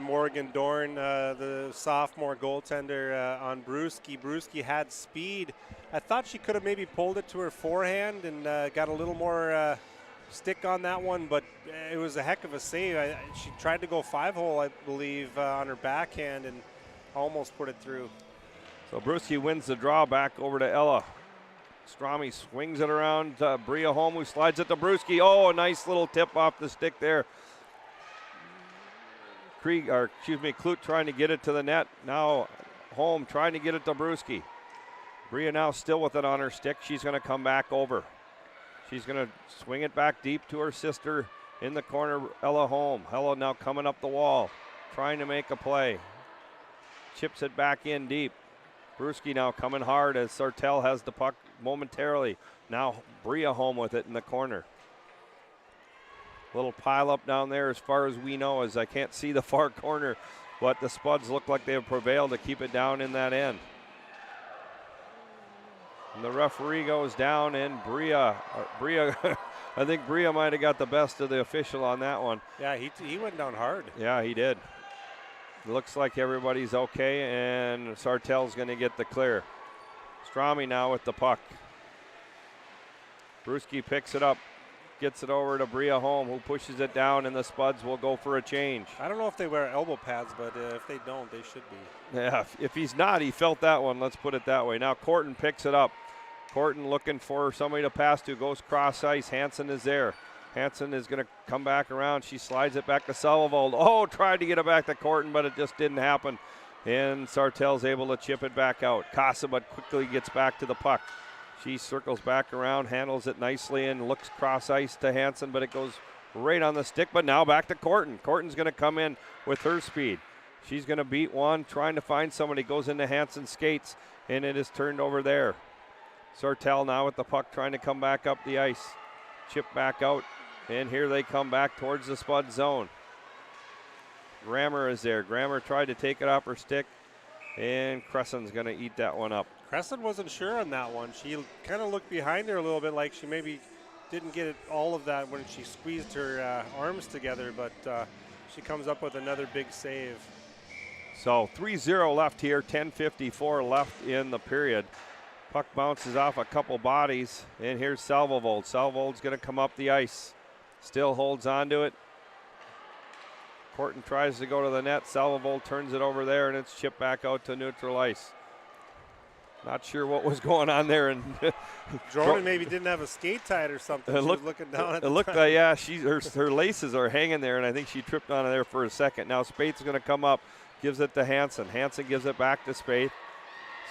Morgan Dorn, the sophomore goaltender on Bruschi. Bruschi had speed. I thought she could have maybe pulled it to her forehand and got a little more stick on that one, but it was a heck of a save. She tried to go 5-hole, I believe, on her backhand and almost put it through. So Bruschi wins the draw back over to Ella. Strami swings it around Bria Holm, who slides it to Bruschi. Oh, a nice little tip off the stick there. Klut trying to get it to the net. Now Holm trying to get it to Bruschi. Bria now still with it on her stick. She's going to come back over. She's going to swing it back deep to her sister in the corner, Ella Holm. Ella now coming up the wall, trying to make a play. Chips it back in deep. Bruschi now coming hard as Sartell has the puck momentarily. Now Bria Holm with it in the corner. Little pile up down there as far as we know, as I can't see the far corner, but the Spuds look like they have prevailed to keep it down in that end. And the referee goes down, and Bria I think Bria might have got the best of the official on that one. Yeah, he went down hard. Yeah, he did. Looks like everybody's okay, and Sartell's going to get the clear. Strami now with the puck. Bruschi picks it up, gets it over to Bria Holm, who pushes it down, and the Spuds will go for a change. I don't know if they wear elbow pads, but if they don't, they should be. Yeah, if he's not, he felt that one. Let's put it that way. Now Corton picks it up. Corton looking for somebody to pass to, goes cross ice. Hansen is there. Hansen is going to come back around. She slides it back to Sullivan. Oh, tried to get it back to Corton, but it just didn't happen. And Sartell's able to chip it back out. Casabut quickly gets back to the puck. She circles back around, handles it nicely, and looks cross ice to Hansen, but it goes right on the stick. But now back to Corton. Corton's going to come in with her speed. She's going to beat one, trying to find somebody. Goes into Hansen's skates, and it is turned over there. Sartell now with the puck, trying to come back up the ice. Chip back out, and here they come back towards the Spud zone. Grammer is there. Grammer tried to take it off her stick, and Crescen's going to eat that one up. Crescent wasn't sure on that one. She kind of looked behind her a little bit, like she maybe didn't get it, all of that when she squeezed her arms together, but she comes up with another big save. So 3-0 left here, 10:54 left in the period. Puck bounces off a couple bodies, and here's Salvovold. Salvovold's going to come up the ice. Still holds on to it. Corton tries to go to the net. Salvovold turns it over there, and it's chipped back out to neutral ice. Not sure what was going on there. And Dronen maybe didn't have a skate tight or something. She was looking down at it. It looked like, yeah, her laces are hanging there, and I think she tripped on it there for a second. Now Spaeth's going to come up, gives it to Hansen. Hansen gives it back to Spaeth.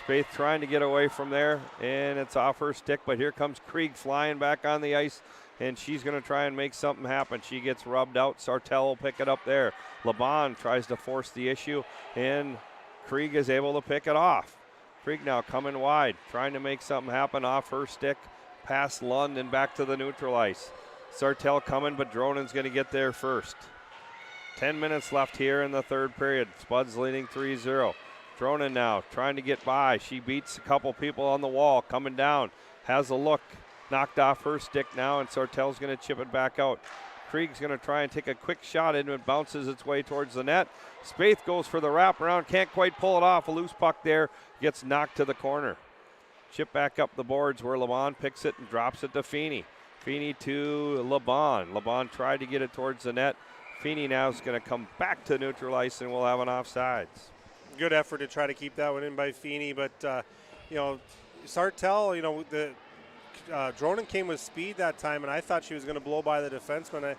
Spaeth trying to get away from there, and it's off her stick, but here comes Krieg flying back on the ice, and she's going to try and make something happen. She gets rubbed out. Sartell will pick it up there. Laban tries to force the issue, and Krieg is able to pick it off. Krieg now coming wide, trying to make something happen off her stick, past Lund and back to the neutral ice. Sartell coming, but Dronen's going to get there first. 10 minutes left here in the third period. Spuds leading 3-0. Dronen now trying to get by. She beats a couple people on the wall, coming down, has a look, knocked off her stick now, and Sartell's going to chip it back out. Krieg's going to try and take a quick shot and it bounces its way towards the net. Spaeth goes for the wraparound, can't quite pull it off. A loose puck there, gets knocked to the corner. Chip back up the boards where Laban picks it and drops it to Feeney. Feeney to Laban. Laban tried to get it towards the net. Feeney now is going to come back to neutral ice, and we'll have an offsides. Good effort to try to keep that one in by Feeney, but Sartell, Dronen came with speed that time, and I thought she was going to blow by the defenseman,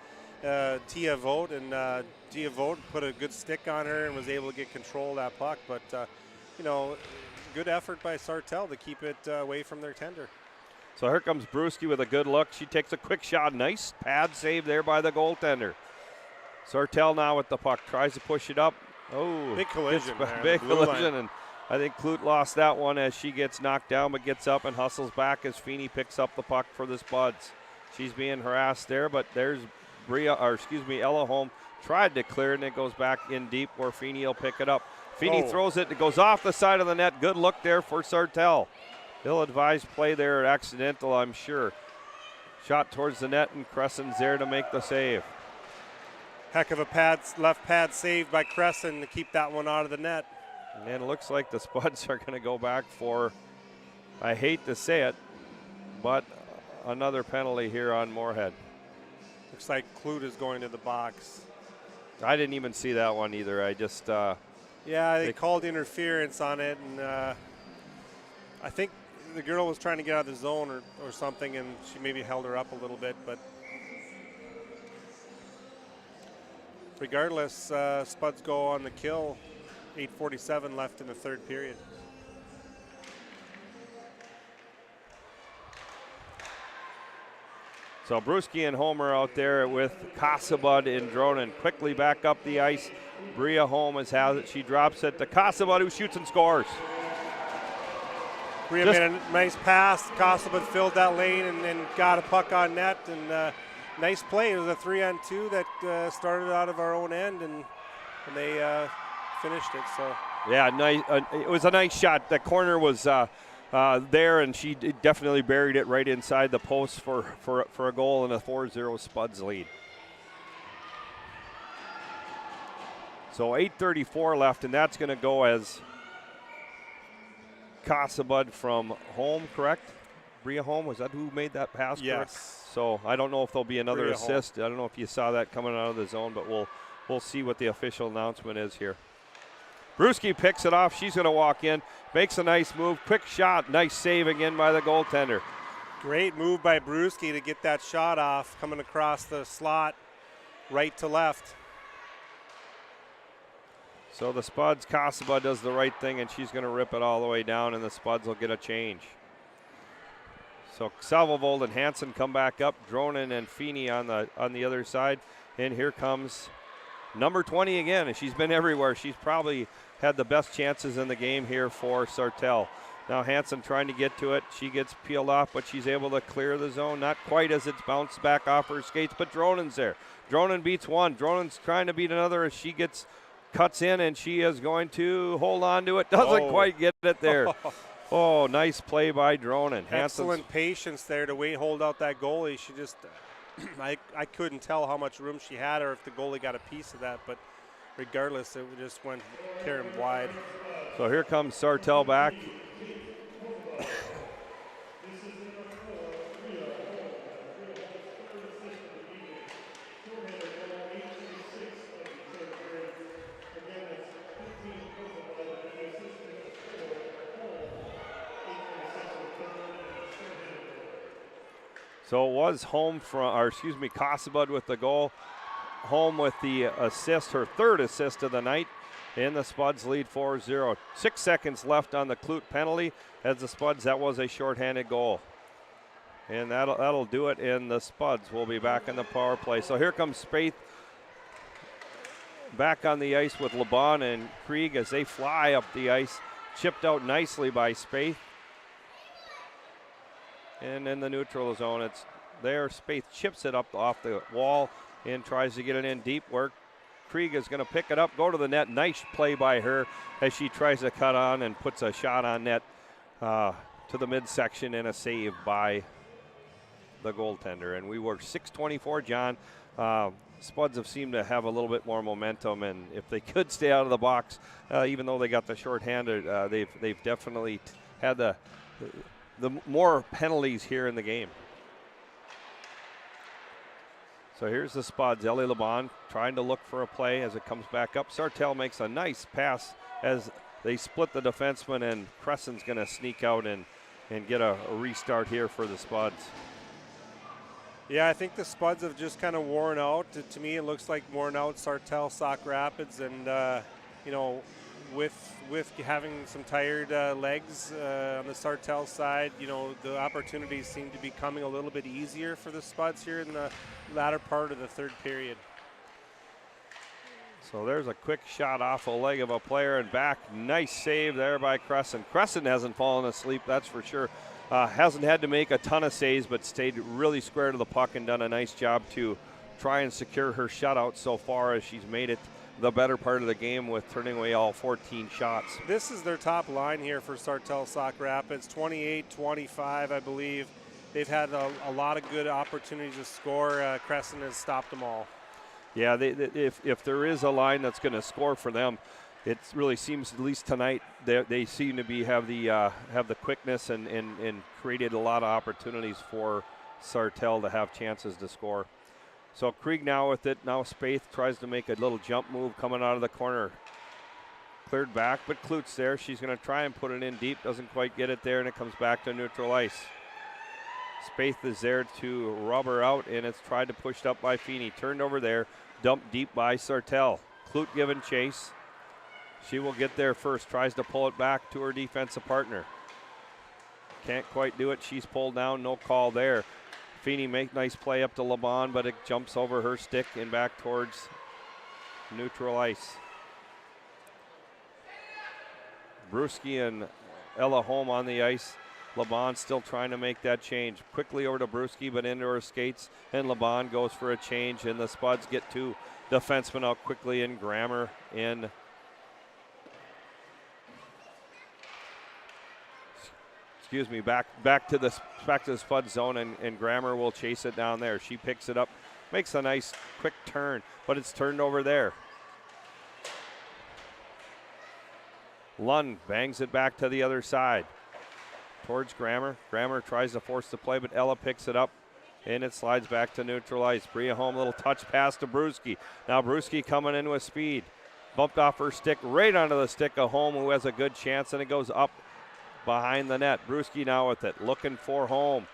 Tia Vogt, and Tia Vogt put a good stick on her and was able to get control of that puck, but good effort by Sartell to keep it away from their tender. So here comes Bruschi with a good look. She takes a quick shot. Nice pad save there by the goaltender. Sartell now with the puck, tries to push it up. Oh, big collision. Big collision, and I think Clute lost that one as she gets knocked down, but gets up and hustles back as Feeney picks up the puck for the Spuds. She's being harassed there, but there's Ella Holm tried to clear it, and it goes back in deep where Feeney will pick it up. Feeney throws it goes off the side of the net. Good look there for Sartell. Ill-advised play there, accidental, I'm sure. Shot towards the net, and Crescen's there to make the save. Heck of a left pad saved by Crescent to keep that one out of the net. And it looks like the Spuds are going to go back for, I hate to say it, but another penalty here on Moorhead. Looks like Clute is going to the box. I didn't even see that one either. I just... they called interference on it, and I think the girl was trying to get out of the zone or something, and she maybe held her up a little bit, but regardless, Spuds go on the kill. 8:47 left in the third period. So Bruschi and Homer out there with Casabud and Dronen. Quickly back up the ice. Bria Holmes has it. She drops it to Casabud, who shoots and scores. Bria made a nice pass. Casabud filled that lane and got a puck on net. And nice play. It was a 3-on-2 that started out of our own end, and they finished it. So yeah, nice. It was a nice shot. The corner was there, and she definitely buried it right inside the post for a goal and a 4-0 Spuds lead. So 8:34 left, and that's going to go as Casabud from home, correct? Bria Home, was that who made that pass? Yes. Correct? So I don't know if there'll be another Bria assist. I don't know if you saw that coming out of the zone, but we'll see what the official announcement is here. Brewski picks it off. She's going to walk in, makes a nice move, quick shot, nice save again by the goaltender. Great move by Brewski to get that shot off, coming across the slot, right to left. So the Spuds, Casaba does the right thing, and she's going to rip it all the way down, and the Spuds will get a change. So Salvovold and Hansen come back up, Dronen and Feeney on the other side, and here comes number 20 again, and she's been everywhere. She's probably had the best chances in the game here for Sartell. Now Hansen trying to get to it. She gets peeled off, but she's able to clear the zone. Not quite as it's bounced back off her skates, but Dronen's there. Dronen beats one. Dronen's trying to beat another as she cuts in, and she is going to hold on to it. Doesn't quite get it there. Oh, nice play by Dronen. Excellent patience there to hold out that goalie. She just, I couldn't tell how much room she had or if the goalie got a piece of that, but regardless, it just went tearing wide. So here comes Sartell back. So it was Casabud with the goal. Home with the assist, her third assist of the night, and the Spuds lead 4-0. 6 seconds left on the Clute penalty. As the Spuds, that was a shorthanded goal. And that'll do it, and the Spuds will be back in the power play. So here comes Spaeth back on the ice with LeBon and Krieg as they fly up the ice. Chipped out nicely by Spaeth. And in the neutral zone, it's there. Spaeth chips it up off the wall and tries to get it in deep work. Krieg is going to pick it up, go to the net. Nice play by her as she tries to cut on and puts a shot on net to the midsection, and a save by the goaltender. And we were 6:24, John. Spuds have seemed to have a little bit more momentum, and if they could stay out of the box, even though they got the shorthanded, they've definitely had the more penalties here in the game. So here's the Spuds. Ellie LeBon trying to look for a play as it comes back up. Sartell makes a nice pass as they split the defenseman, and Crescent's going to sneak out and get a restart here for the Spuds. Yeah, I think the Spuds have just kind of worn out. To me, it looks like worn out Sartell, Sauk Rapids, and with having some tired legs on the Sartell side, the opportunities seem to be coming a little bit easier for the Spuds here in the latter part of the third period. So there's a quick shot off a leg of a player and back. Nice save there by Crescent. Crescent hasn't fallen asleep, that's for sure. Hasn't had to make a ton of saves, but stayed really square to the puck and done a nice job to try and secure her shutout so far, as she's made it the better part of the game with turning away all 14 shots. This is their top line here for Sartell Sauk Rapids, 28-25, I believe. They've had a lot of good opportunities to score. Crescent has stopped them all. Yeah, if there is a line that's going to score for them, it really seems, at least tonight, they seem to have the quickness and created a lot of opportunities for Sartell to have chances to score. So Krieg now with it. Now Spaeth tries to make a little jump move coming out of the corner. Cleared back, but Klute's there. She's going to try and put it in deep. Doesn't quite get it there, and it comes back to neutral ice. Spaeth is there to rub her out, and it's tried to push up by Feeney. Turned over there, dumped deep by Sartell. Klute giving chase. She will get there first. Tries to pull it back to her defensive partner. Can't quite do it. She's pulled down. No call there. Feeney make nice play up to LeBon, but it jumps over her stick and back towards neutral ice. Brewski and Ella home on the ice. LeBon still trying to make that change. Quickly over to Brewski, but into her skates, and LeBon goes for a change, and the Spuds get two defensemen out quickly, and Grammer in. back to the Spud zone, and Grammer will chase it down there. She picks it up, makes a nice quick turn, but it's turned over there. Lund bangs it back to the other side towards Grammer. Grammer tries to force the play, but Ella picks it up, and it slides back to neutral ice. Bria Holm, little touch pass to Brewski. Now Brewski coming in with speed. Bumped off her stick, right onto the stick of Holm, who has a good chance, and it goes up behind the net. Brewski now with it, looking for Holm.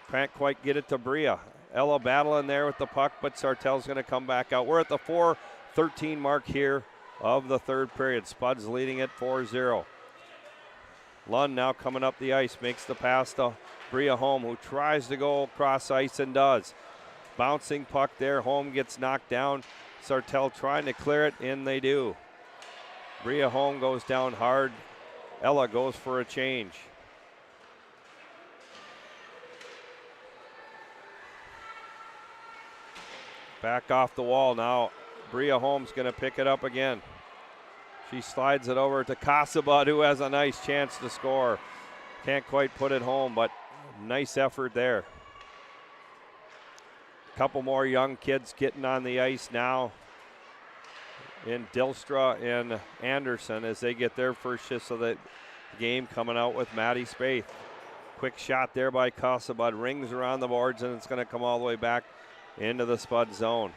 Can't quite get it to Bria. Ella battling there with the puck, but Sartell's going to come back out. We're at the 4:13 mark here of the third period. Spuds leading it 4-0. Lund now coming up the ice, makes the pass to Bria Holm, who tries to go across ice and does. Bouncing puck there, Holm gets knocked down. Sartell trying to clear it, and they do. Bria Holm goes down hard. Ella goes for a change. Back off the wall now. Bria Holm's going to pick it up again. She slides it over to Casabud, who has a nice chance to score. Can't quite put it home, but nice effort there. Couple more young kids getting on the ice now in Dilstra and Anderson as they get their first shifts of the game, coming out with Maddie Spaeth. Quick shot there by Casabud, rings around the boards, and it's going to come all the way back into the Spud zone.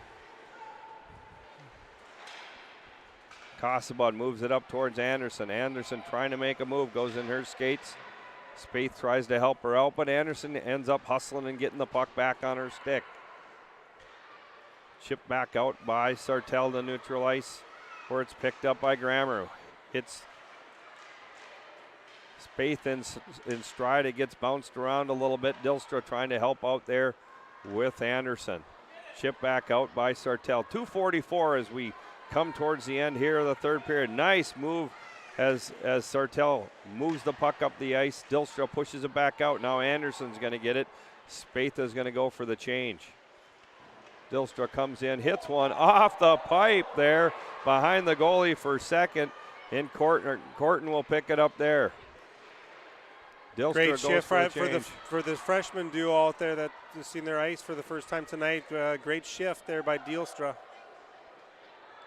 Casabud moves it up towards Anderson. Anderson trying to make a move, goes in her skates. Spaeth tries to help her out, but Anderson ends up hustling and getting the puck back on her stick. Chipped back out by Sartell to neutral ice, where it's picked up by Grammer. It's Spaeth in stride. It gets bounced around a little bit. Dilstra trying to help out there with Anderson. Chipped back out by Sartell. 2:44 as we come towards the end here of the third period. Nice move as Sartell moves the puck up the ice. Dilstra pushes it back out. Now Anderson's going to get it. Spaeth is going to go for the change. Dilstra comes in, hits one off the pipe there behind the goalie for second, and Corton will pick it up there. Dilstra Great goes shift for the freshman duo out there that has seen their ice for the first time tonight. Great shift there by Dilstra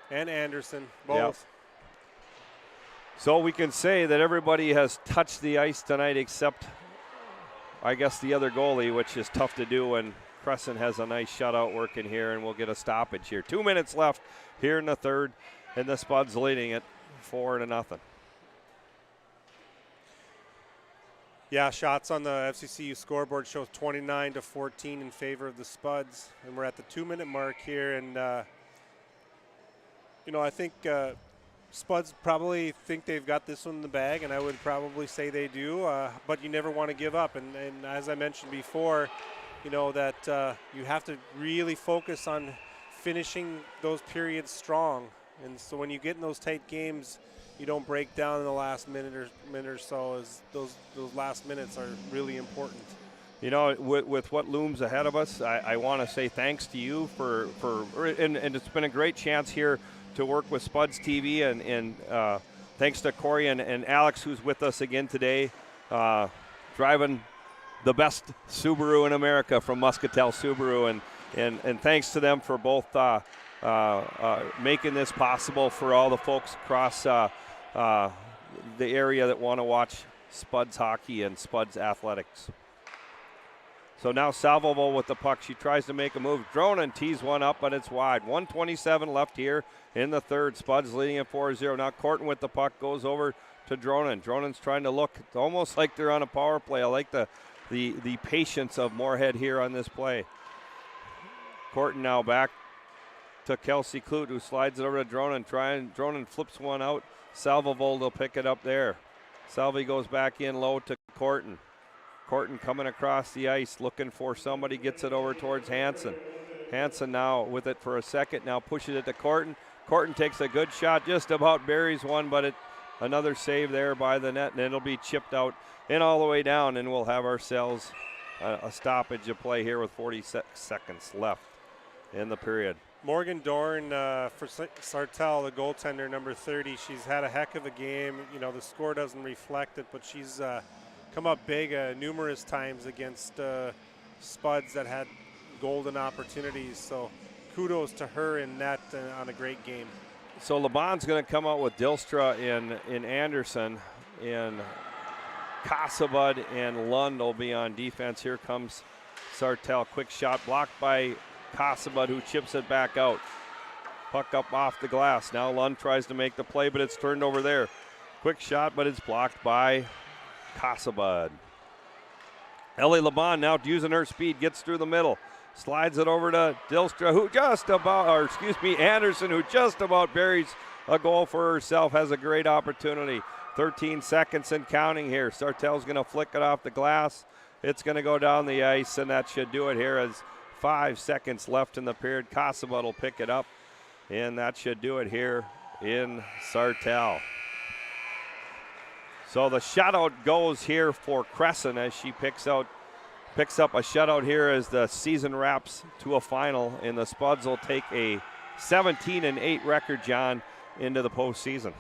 and Anderson, both. Yep. So we can say that everybody has touched the ice tonight except, I guess, the other goalie, which is tough to do when Crescent has a nice shutout working here, and we'll get a stoppage here. 2 minutes left here in the third, and the Spuds leading it 4-0. Yeah, shots on the FCCU scoreboard show 29-14 in favor of the Spuds, and we're at the 2-minute mark here, and I think Spuds probably think they've got this one in the bag, and I would probably say they do, but you never want to give up, and as I mentioned before, that you have to really focus on finishing those periods strong. And so when you get in those tight games, you don't break down in the last minute or so, as those last minutes are really important. With what looms ahead of us, I want to say thanks to you and it's been a great chance here to work with Spuds TV, and thanks to Corey and Alex, who's with us again today, driving the best Subaru in America from Muscatel Subaru, and thanks to them for both making this possible for all the folks across the area that want to watch Spuds hockey and Spuds athletics. So now Salvovo with the puck. She tries to make a move. Dronen tees one up, but it's wide. 1:27 left here in the third. Spuds leading at 4-0. Now Corton with the puck goes over to Dronen. Dronen's trying to look. It's almost like they're on a power play. I like the patience of Moorhead here on this play. Corton now back to Kelsey Clute, who slides it over to Dronen. Dronen flips one out. Salvovold will pick it up there. Salvi goes back in low to Corton. Corton coming across the ice, looking for somebody, gets it over towards Hansen. Hansen now with it for a second, now pushes it to Corton. Corton takes a good shot, just about buries one, but another save there by the net, and it'll be chipped out and all the way down, and we'll have ourselves a stoppage of play here with 46 seconds left in the period. Morgan Dorn for Sartell, the goaltender, number 30. She's had a heck of a game. The score doesn't reflect it, but she's come up big numerous times against Spuds that had golden opportunities. So kudos to her in that on a great game. So LeBon's going to come out with Dilstra in Anderson, and Casabud and Lund will be on defense. Here comes Sartell. Quick shot blocked by Casabud, who chips it back out. Puck up off the glass. Now Lund tries to make the play, but it's turned over there. Quick shot, but it's blocked by Casabud. Ellie LeBon now using her speed, gets through the middle. Slides it over to Dilstra, Anderson, who just about buries a goal for herself, has a great opportunity. 13 seconds and counting here. Sartell's going to flick it off the glass. It's going to go down the ice, and that should do it here as 5 seconds left in the period. Casabud will pick it up, and that should do it here in Sartell. So the shutout goes here for Crescent as she picks up a shutout here as the season wraps to a final, and the Spuds will take a 17-8 record, John, into the postseason.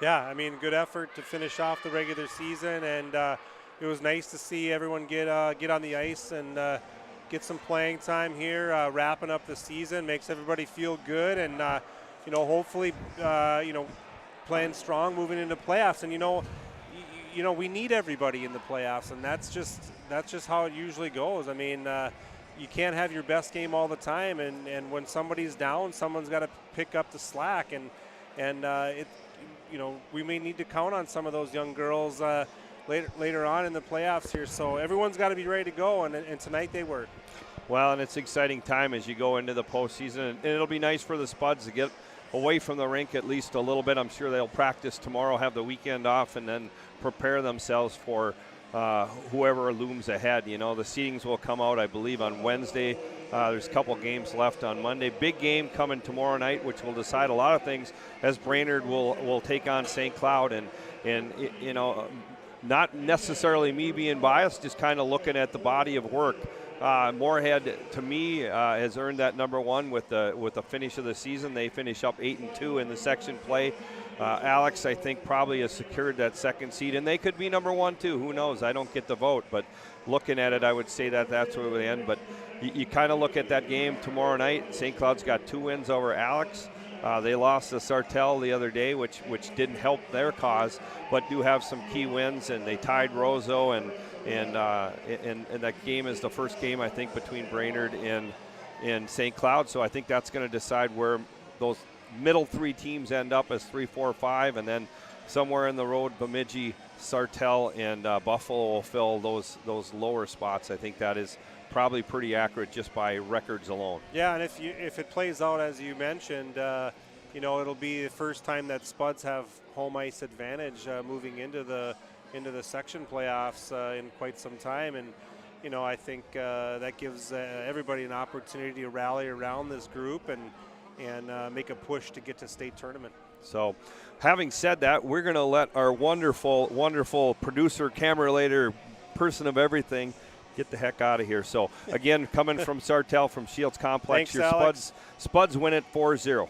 Yeah, I mean, good effort to finish off the regular season, and it was nice to see everyone get on the ice and get some playing time here, wrapping up the season. Makes everybody feel good, and hopefully, playing strong, moving into playoffs. And we need everybody in the playoffs, and that's just how it usually goes. I mean, you can't have your best game all the time, and when somebody's down, someone's got to pick up the slack, and we may need to count on some of those young girls later on in the playoffs here. So everyone's got to be ready to go, and tonight they were. Well, and it's an exciting time as you go into the postseason, and it'll be nice for the Spuds to get away from the rink at least a little bit. I'm sure they'll practice tomorrow, have the weekend off, and then prepare themselves for whoever looms ahead. The seedings will come out, I believe, on Wednesday. There's a couple games left on Monday. Big game coming tomorrow night, which will decide a lot of things, as Brainerd will take on St. Cloud. And not necessarily me being biased, just kind of looking at the body of work. Moorhead, to me, has earned that number one with the finish of the season. They finish up 8-2 in the section play. Alex, I think, probably has secured that second seed, and they could be number one too. Who knows? I don't get the vote, but looking at it, I would say that's where it would end. But you kind of look at that game tomorrow night. St. Cloud's got 2 wins over Alex. They lost to Sartell the other day, which didn't help their cause, but do have some key wins, and they tied Roseau, and that game is the first game, I think, between Brainerd and St. Cloud. So I think that's going to decide where those middle 3 teams end up as 3, 4, 5, and then somewhere in the road, Bemidji, Sartell, and Buffalo will fill those lower spots. I think that is probably pretty accurate just by records alone. Yeah, and if it plays out as you mentioned, it'll be the first time that Spuds have home ice advantage moving into the section playoffs in quite some time, and I think that gives everybody an opportunity to rally around this group and make a push to get to state tournament. So, having said that, we're going to let our wonderful, wonderful producer, camera later, person of everything, get the heck out of here. So, again, coming from Sartell from Shields Complex, Thanks, Alex. Spuds win it 4-0.